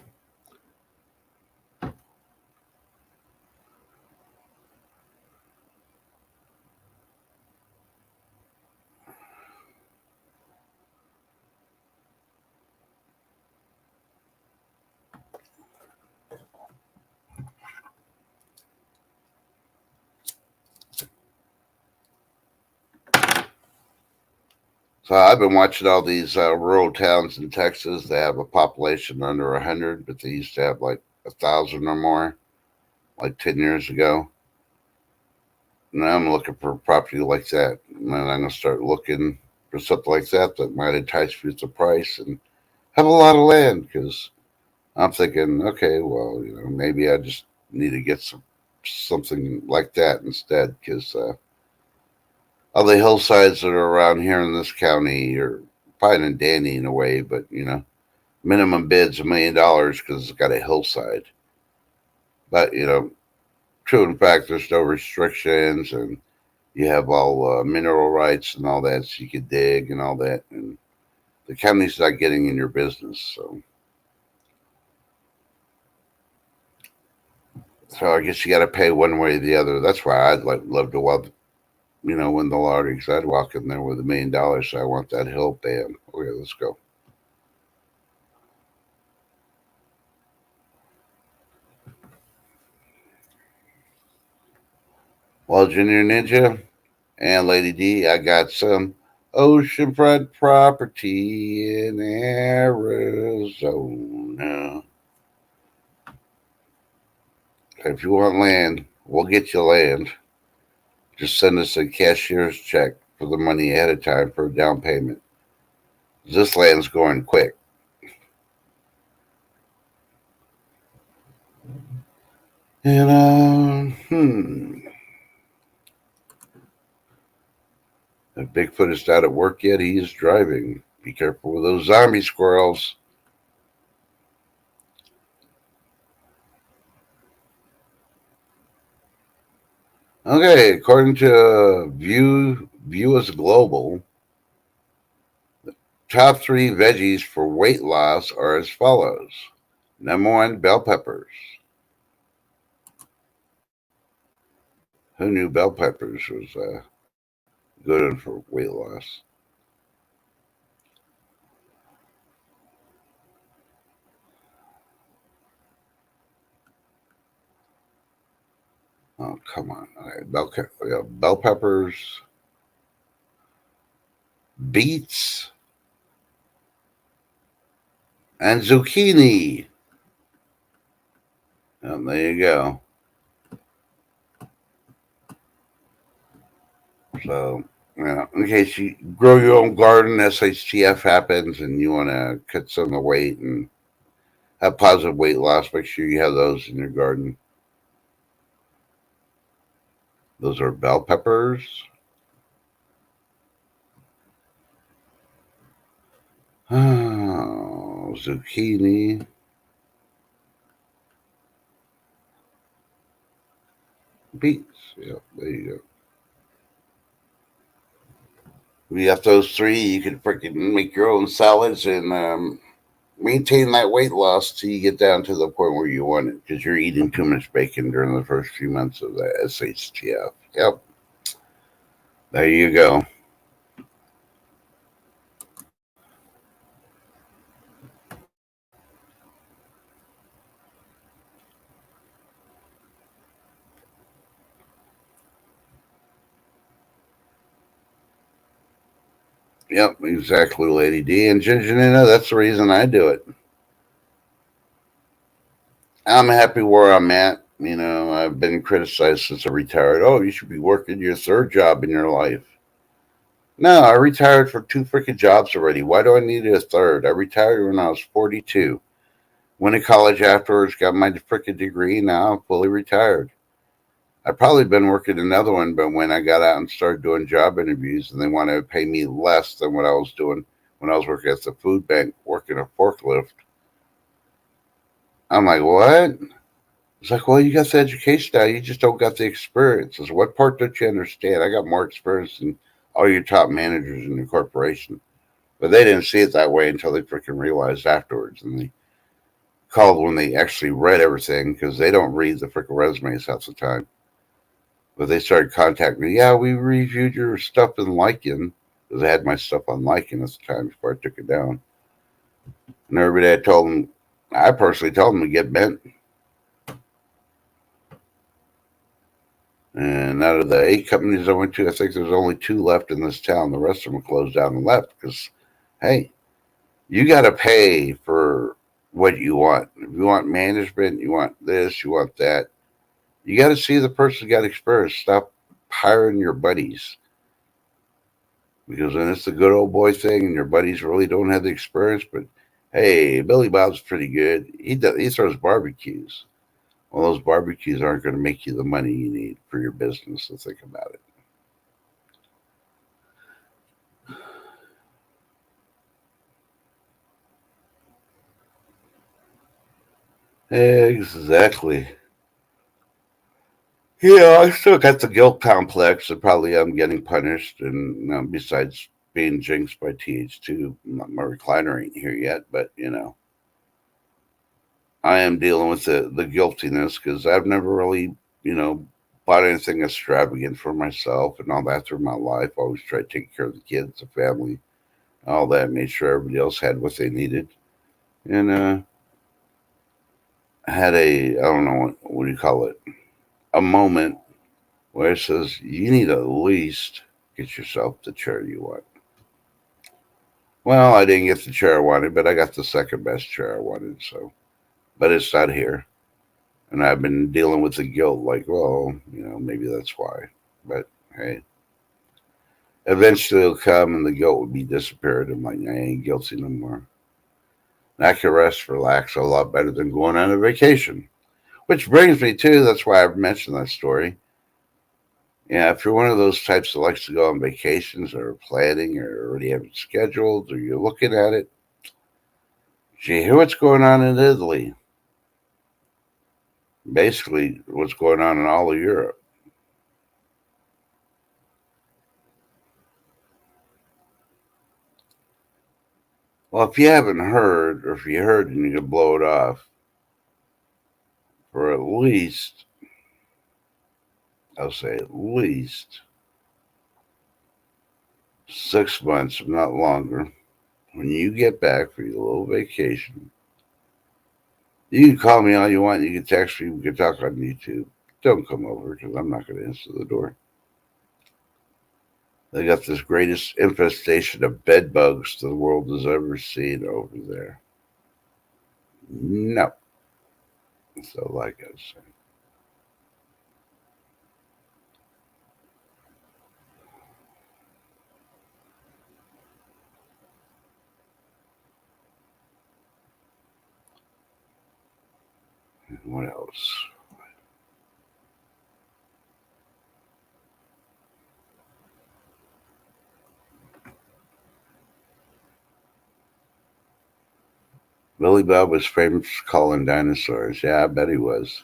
So I've been watching all these rural towns in Texas that have a population under 100, but they used to have like 1,000 or more, like 10 years ago. Now I'm looking for a property like that. And I'm going to start looking for something like that that might entice me with the price and have a lot of land because I'm thinking, okay, well, maybe I just need to get something like that instead because all the hillsides that are around here in this county are fine and dandy in a way, but minimum bid's $1 million because it's got a hillside. But true in fact, there's no restrictions, and you have all mineral rights and all that, so you can dig and all that, and the county's not getting in your business. So I guess you got to pay one way or the other. That's why I'd love to win the lottery because I'd walk in there with $1 million. So I want that hill. Bam. Okay, let's go. Well, Junior Ninja and Lady D, I got some oceanfront property in Arizona. If you want land, we'll get you land. Just send us a cashier's check for the money ahead of time for a down payment. This land's going quick. And if Bigfoot is not at work yet, he is driving. Be careful with those zombie squirrels. Okay, according to View as Global, top three veggies for weight loss are as follows. Number one, bell peppers. Who knew bell peppers was Good one for weight loss. Oh, come on. Okay. Bell peppers, beets, and zucchini. And there you go. So, in case you grow your own garden, SHTF happens, and you want to cut some of the weight and have positive weight loss, make sure you have those in your garden. Those are bell peppers. Oh, zucchini, beets. Yeah, there you go. If you have those three, you can freaking make your own salads and maintain that weight loss till you get down to the point where you want it because you're eating too much bacon during the first few months of the SHTF. Yep, there you go. Yep, exactly, Lady D. And Ginger Nina, that's the reason I do it. I'm happy where I'm at. I've been criticized since I retired. Oh, you should be working your third job in your life. No, I retired for two freaking jobs already. Why do I need a third? I retired when I was 42. Went to college afterwards, got my freaking degree. Now I'm fully retired. I've probably been working another one, but when I got out and started doing job interviews and they wanted to pay me less than what I was doing when I was working at the food bank, working a forklift, I'm like, what? It's like, well, you got the education now, you just don't got the experience. It's what part don't you understand? I got more experience than all your top managers in the corporation. But they didn't see it that way until they freaking realized afterwards. And they called when they actually read everything because they don't read the freaking resumes half the time. But they started contacting me. Yeah, we reviewed your stuff in Lycan because I had my stuff on Lycan at the time before I took it down. And every day I personally told them to get bent. And out of the 8 companies I went to, I think there's only two left in this town. The rest of them closed down and left because, hey, you got to pay for what you want. If you want management, you want this, you want that. You got to see the person got experience. Stop hiring your buddies because then it's the good old boy thing, and your buddies really don't have the experience. But hey, Billy Bob's pretty good. He throws barbecues. Well, those barbecues aren't going to make you the money you need for your business. So think about it. Exactly. Yeah, I still got the guilt complex that probably I'm getting punished, and besides being jinxed by TH2, my recliner ain't here yet, but I am dealing with the guiltiness because I've never really, you know, bought anything extravagant for myself and all that through my life. I always tried to take care of the kids, the family, all that, made sure everybody else had what they needed. And I had I don't know, what do you call it, a moment where it says, you need to at least get yourself the chair you want. Well, I didn't get the chair I wanted, but I got the second best chair I wanted, so, but it's not here. And I've been dealing with the guilt, like, well, maybe that's why. But hey, eventually it'll come and the guilt will be disappeared. I'm like, I ain't guilty no more. And I can rest, relax a lot better than going on a vacation. Which brings me to, that's why I've mentioned that story. Yeah, if you're one of those types that likes to go on vacations or planning or already have it scheduled or you're looking at it, do you hear what's going on in Italy? Basically, what's going on in all of Europe. Well, if you haven't heard, or if you heard and you can blow it off, for at least, I'll say at least 6 months, if not longer. When you get back for your little vacation, you can call me all you want. You can text me. We can talk on YouTube. Don't come over because I'm not going to answer the door. They got this greatest infestation of bed bugs the world has ever seen over there. No. So, like I was saying, what else? Billy Bob was famous for calling dinosaurs. Yeah, I bet he was.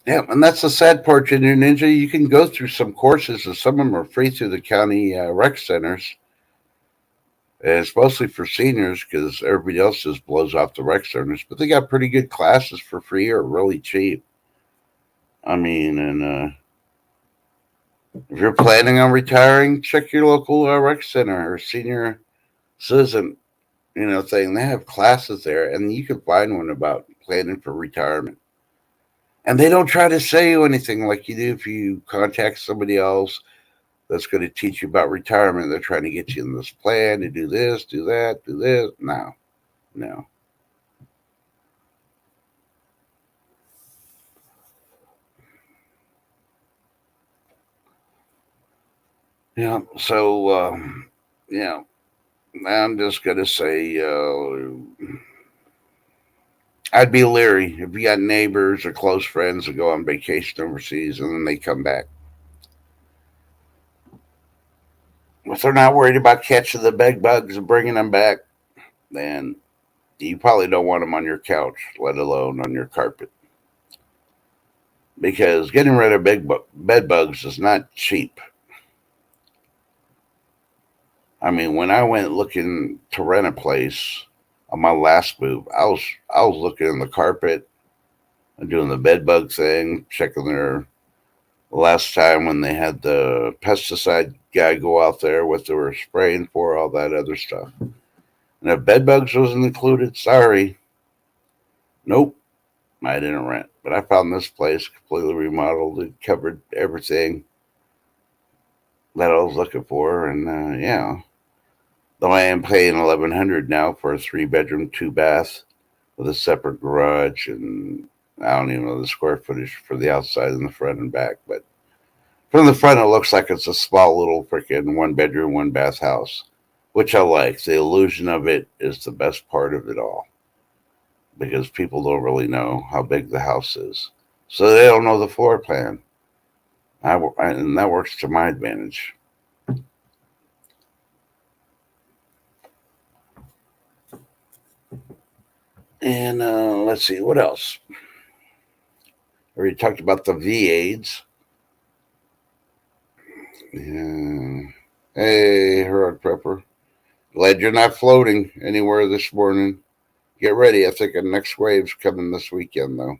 Yeah, and that's the sad part, Junior Ninja. You can go through some courses, and some of them are free through the county rec centers. And it's mostly for seniors because everybody else just blows off the rec centers. But they got pretty good classes for free or really cheap. I mean, and if you're planning on retiring, check your local rec center or senior citizen, thing. They have classes there, and you can find one about planning for retirement. And they don't try to sell you anything like you do if you contact somebody else that's going to teach you about retirement. They're trying to get you in this plan to do this, do that, do this. No, no. Yeah. So, yeah, I'm just going to say I'd be leery if you got neighbors or close friends that go on vacation overseas and then they come back. If they're not worried about catching the bed bugs and bringing them back, then you probably don't want them on your couch, let alone on your carpet. Because getting rid of bed bugs is not cheap. I mean, when I went looking to rent a place on my last move, I was looking in the carpet and doing the bed bug thing, checking their last time when they had the pesticide guy go out there, what they were spraying for, all that other stuff. And if bed bugs wasn't included, sorry, nope, I didn't rent. But I found this place completely remodeled. It covered everything that I was looking for, and yeah, though I am paying 1,100 now for a 3 bedroom, 2 bath with a separate garage, and I don't even know the square footage for the outside and the front and back. But from the front, it looks like it's a small little freaking 1 bedroom, 1 bath house, which I like. The illusion of it is the best part of it all because people don't really know how big the house is, so they don't know the floor plan. And that works to my advantage. And let's see, what else? I already talked about the V aids. Yeah. Hey, Herod Prepper. Glad you're not floating anywhere this morning. Get ready. I think the next wave's coming this weekend, though.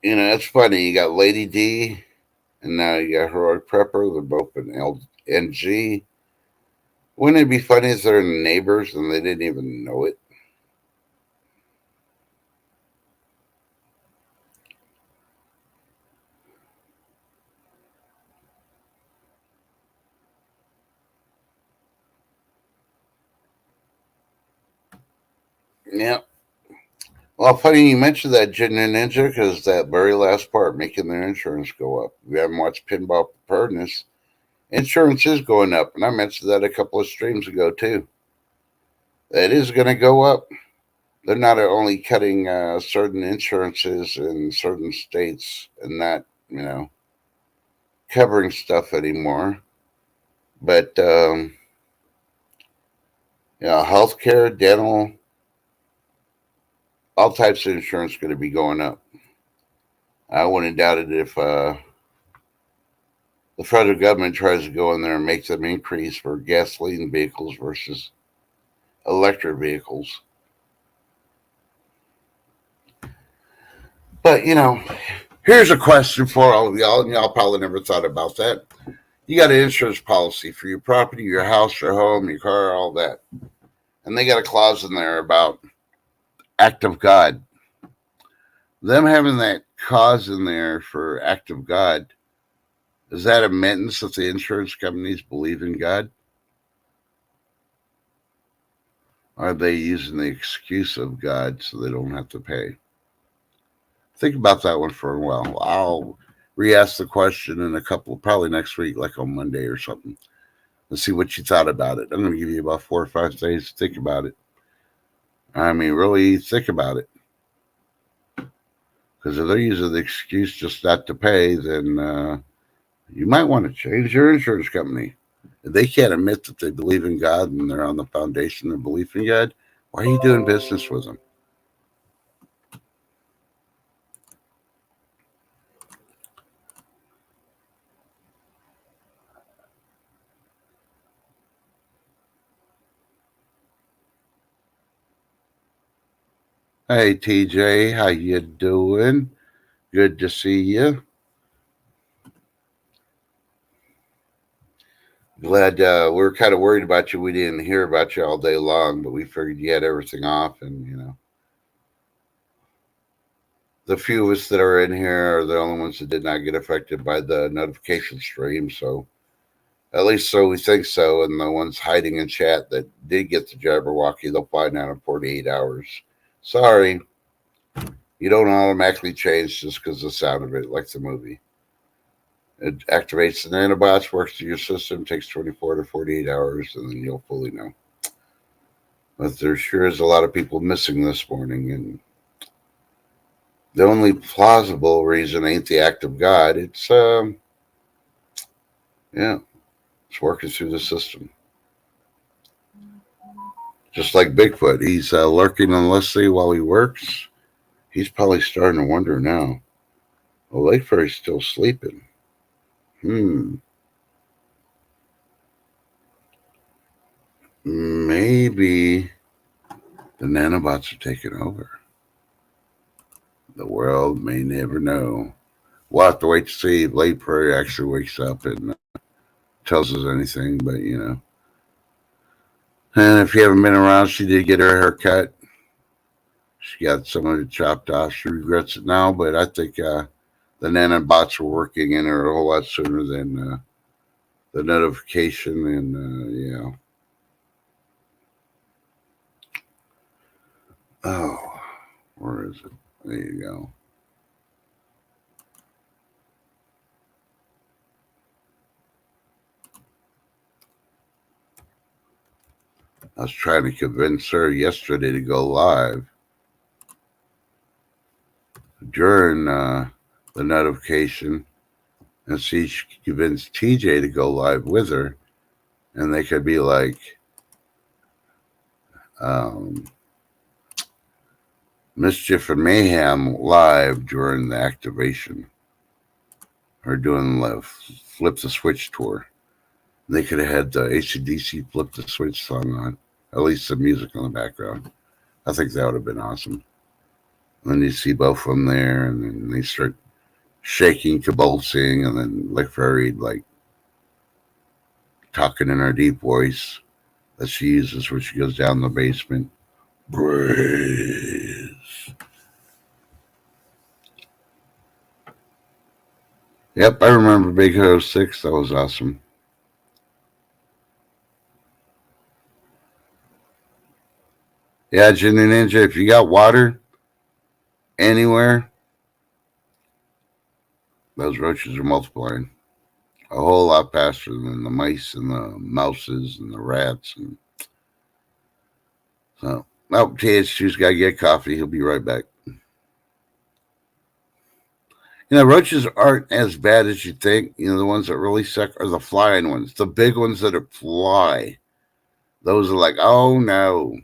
It's funny. You got Lady D, and now you got Heroic Prepper. They're both in LNG. Wouldn't it be funny if they're neighbors and they didn't even know it? Yeah. Well, funny you mentioned that Jin and Ninja because that very last part, making their insurance go up. We haven't watched Pinball Preparedness. Insurance is going up, and I mentioned that a couple of streams ago too. It is going to go up. They're not only cutting certain insurances in certain states and not, covering stuff anymore, but healthcare, dental, all types of insurance going to be going up. I wouldn't doubt it if the federal government tries to go in there and make them increase for gasoline vehicles versus electric vehicles. But, here's a question for all of y'all, and y'all probably never thought about that. You got an insurance policy for your property, your house, your home, your car, all that. And they got a clause in there about act of God. Them having that clause in there for act of God, is that a admittance that the insurance companies believe in God? Or are they using the excuse of God so they don't have to pay? Think about that one for a while. I'll re-ask the question in a couple, probably next week, like on Monday or something. Let's see what you thought about it. I'm going to give you about 4 or 5 days to think about it. I mean, really think about it. Because if they're using the excuse just not to pay, then you might want to change your insurance company. If they can't admit that they believe in God and they're on the foundation of belief in God, why are you doing business with them? Hey TJ, how you doing? Good to see you. Glad we were kind of worried about you. We didn't hear about you all day long, but we figured you had everything off, and the few of us that are in here are the only ones that did not get affected by the notification stream. So at least so we think so. And the ones hiding in chat that did get the Jabberwocky, they'll find out in 48 hours. Sorry, you don't automatically change just because of the sound of it, like the movie. It activates the nanobots, works through your system, takes 24 to 48 hours, and then you'll fully know. But there sure is a lot of people missing this morning, and the only plausible reason ain't the act of God. It's it's working through the system. Just like Bigfoot, he's lurking on Leslie while he works. He's probably starting to wonder now. Well, Lake Fairy's still sleeping. Maybe the nanobots are taking over. The world may never know. We'll have to wait to see if Lake Prairie actually wakes up and tells us anything, but And if you haven't been around, she did get her hair cut. She got some of it chopped off. She regrets it now, but I think the nanobots were working in her a whole lot sooner than the notification, and Oh, where is it? There you go. I was trying to convince her yesterday to go live during the notification and see if she could convince TJ to go live with her, and they could be like, Mischief and Mayhem live during the activation or doing the Flip the Switch tour. They could have had the AC/DC Flip the Switch song on, at least the music in the background. I think that would have been awesome. And then you see both of them there, and then they start shaking, convulsing, and then Lake Fairy like talking in her deep voice that she uses when she goes down the basement. Brace. Yep, I remember Big Hero 6. That was awesome. Yeah, Ginny Ninja, if you got water anywhere, those roaches are multiplying a whole lot faster than the mice and the mouses and the rats. And so, TH2's got to get coffee. He'll be right back. Roaches aren't as bad as you think. The ones that really suck are the flying ones. The big ones that fly. Those are like, oh no.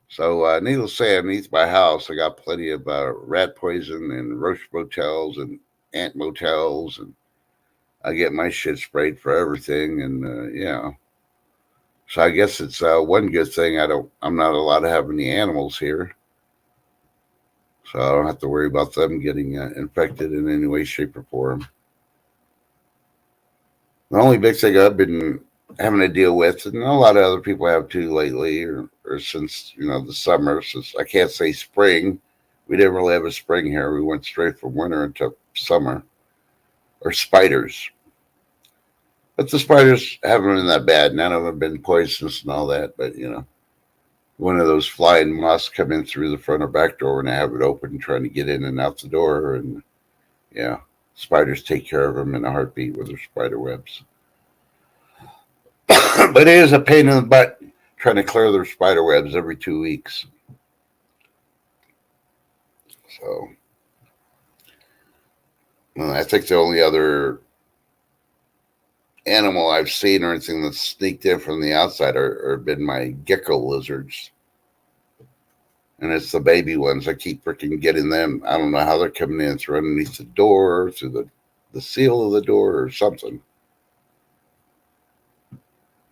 So, needless to say, underneath my house, I got plenty of rat poison and roach motels and ant motels, and I get my shit sprayed for everything, and yeah. So I guess it's one good thing I'm not allowed to have any animals here, so I don't have to worry about them getting infected in any way, shape, or form. The only big thing I've been having to deal with, and a lot of other people have too lately, or since the summer, since I can't say spring, we didn't really have a spring here. We went straight from winter into summer, or spiders. But the spiders haven't been that bad. None of them have been poisonous and all that. But one of those flying moths come in through the front or back door when I have it open, trying to get in and out the door, and yeah, spiders take care of them in a heartbeat with their spider webs. But it is a pain in the butt trying to clear their spider webs every 2 weeks. So I think the only other animal I've seen or anything that's sneaked in from the outside are been my gecko lizards. And it's the baby ones. I keep freaking getting them. I don't know how they're coming in through underneath the door, through the seal of the door, or something.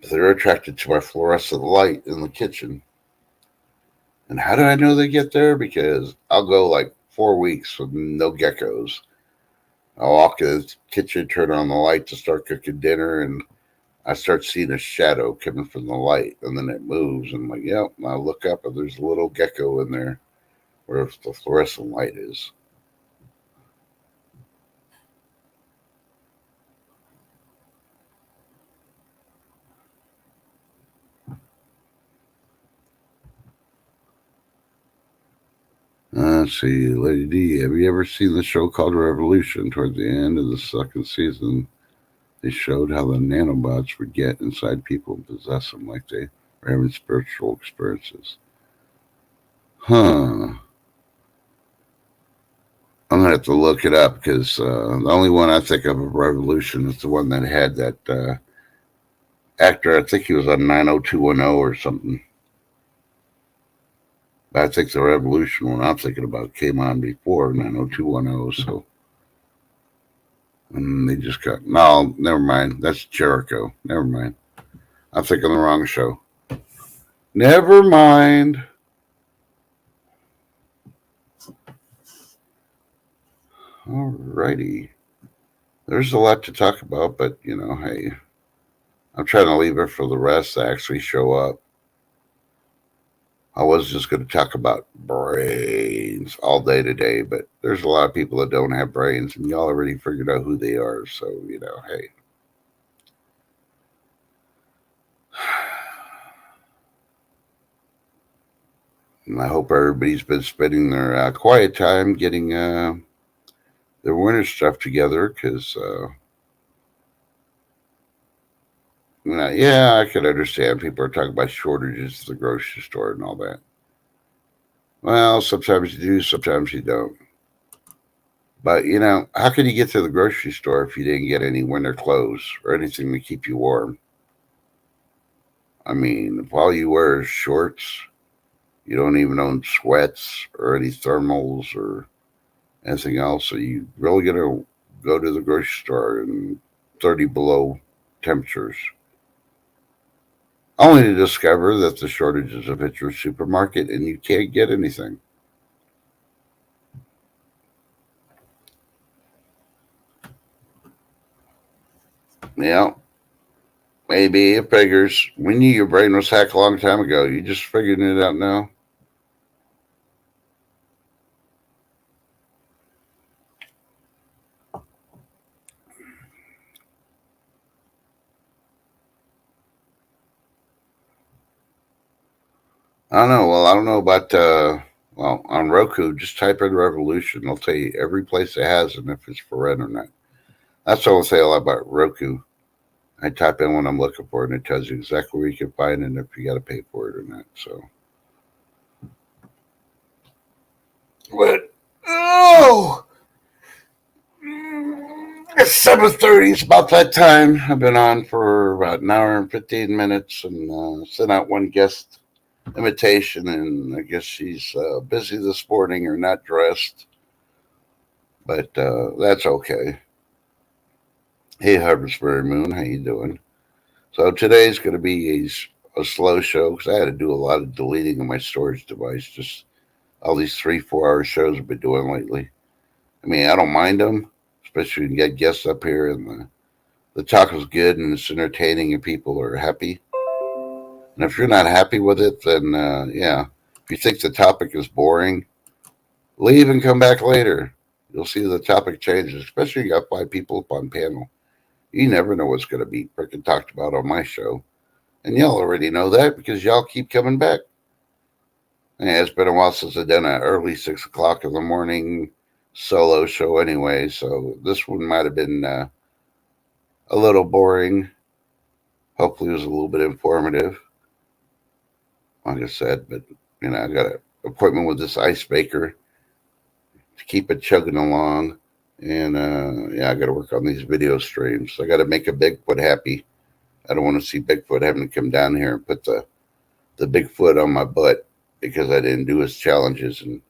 But they're attracted to my fluorescent light in the kitchen. And how do I know they get there? Because I'll go like 4 weeks with no geckos. I'll walk in the kitchen, turn on the light to start cooking dinner, and I start seeing a shadow coming from the light, and then it moves. And I'm like, yep. And I look up, and there's a little gecko in there where the fluorescent light is. Let's see, Lady D, have you ever seen the show called Revolution? Toward the end of the second season, they showed how the nanobots would get inside people and possess them like they were having spiritual experiences. Huh. I'm gonna have to look it up because the only one I think of Revolution is the one that had that actor. I think he was on 90210 or something. But I think the Revolution one I'm thinking about came on before 90210. So and they just got no. Never mind. That's Jericho. Never mind. I'm thinking the wrong show. Never mind. Alrighty. There's a lot to talk about, but hey, I'm trying to leave it for the rest to actually show up. I was just going to talk about brains all day today, but there's a lot of people that don't have brains, and y'all already figured out who they are. So, hey. And I hope everybody's been spending their quiet time getting their winter stuff together because, yeah, I can understand people are talking about shortages at the grocery store and all that. Well, sometimes you do, sometimes you don't. But, how can you get to the grocery store if you didn't get any winter clothes or anything to keep you warm? I mean, if all you wear is shorts, you don't even own sweats or any thermals or anything else, so you really going to go to the grocery store in 30 below temperatures, only to discover that the shortages have hit your supermarket and you can't get anything. Yeah, maybe it figures. We knew your brain was hacked a long time ago. You just figuring it out now. I don't know. Well, I don't know about on Roku. Just type in Revolution. They'll tell you every place it has and if it's for rent or not. That's all I'll say a lot about Roku. I type in what I'm looking for, and it tells you exactly where you can find it and if you got to pay for it or not. So, but it's 7:30. It's about that time. I've been on for about an hour and 15 minutes, and sent out one guest invitation, and I guess she's busy this morning or not dressed. but that's okay. Hey, Harvestberry Moon, how you doing? So today's going to be a slow show because I had to do a lot of deleting of my storage device. Just all these 3-4 hour shows I've been doing lately. I mean, I don't mind them, especially when you get guests up here and the talk is good and it's entertaining and people are happy. And if you're not happy with it, then yeah, if you think the topic is boring, leave and come back later. You'll see the topic changes, especially if you got 5 people up on panel. You never know what's going to be freaking talked about on my show. And y'all already know that because y'all keep coming back. Yeah, it's been a while since I've done an early 6 o'clock in the morning solo show anyway, so this one might have been a little boring. Hopefully, it was a little bit informative, like I said. But I got an appointment with this ice maker to keep it chugging along, and yeah, I got to work on these video streams. I got to make a Bigfoot happy. I don't want to see Bigfoot having to come down here and put the Bigfoot on my butt because I didn't do his challenges and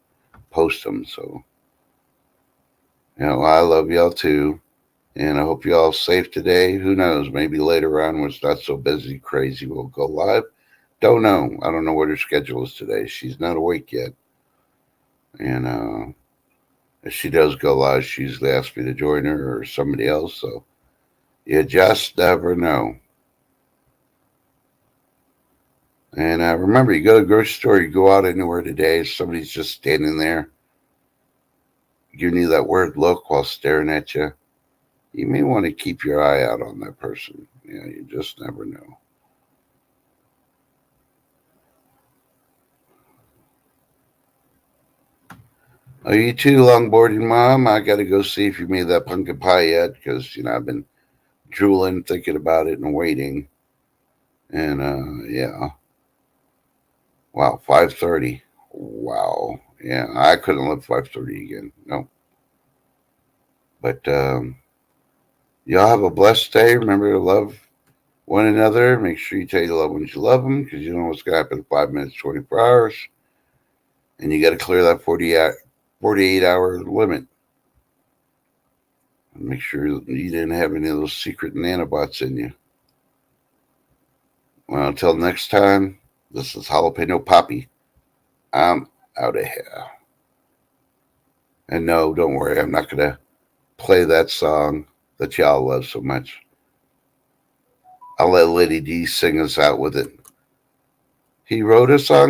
post them. So, I love y'all too. And I hope y'all safe today. Who knows? Maybe later on when it's not so busy, crazy, we'll go live. Don't know. I don't know what her schedule is today. She's not awake yet. And if she does go live, she usually asks me to join her or somebody else. So you just never know. And remember, you go to the grocery store, you go out anywhere today, if somebody's just standing there giving you that weird look while staring at you, you may want to keep your eye out on that person. You just never know. Are you too longboarding, Mom? I got to go see if you made that pumpkin pie yet because, I've been drooling, thinking about it, and waiting. And, yeah. Wow, 5:30. Wow. Yeah, I couldn't live 5:30 again. No. But y'all have a blessed day. Remember to love one another. Make sure you tell your loved ones you love them because you know what's going to happen in 5 minutes, 24 hours. And you got to clear that 48-hour limit. And make sure you didn't have any of those secret nanobots in you. Well, until next time, this is Jalapeno Poppy. I'm out of here. And no, don't worry, I'm not going to play that song that y'all love so much. I'll let Lady D sing us out with it. He wrote a song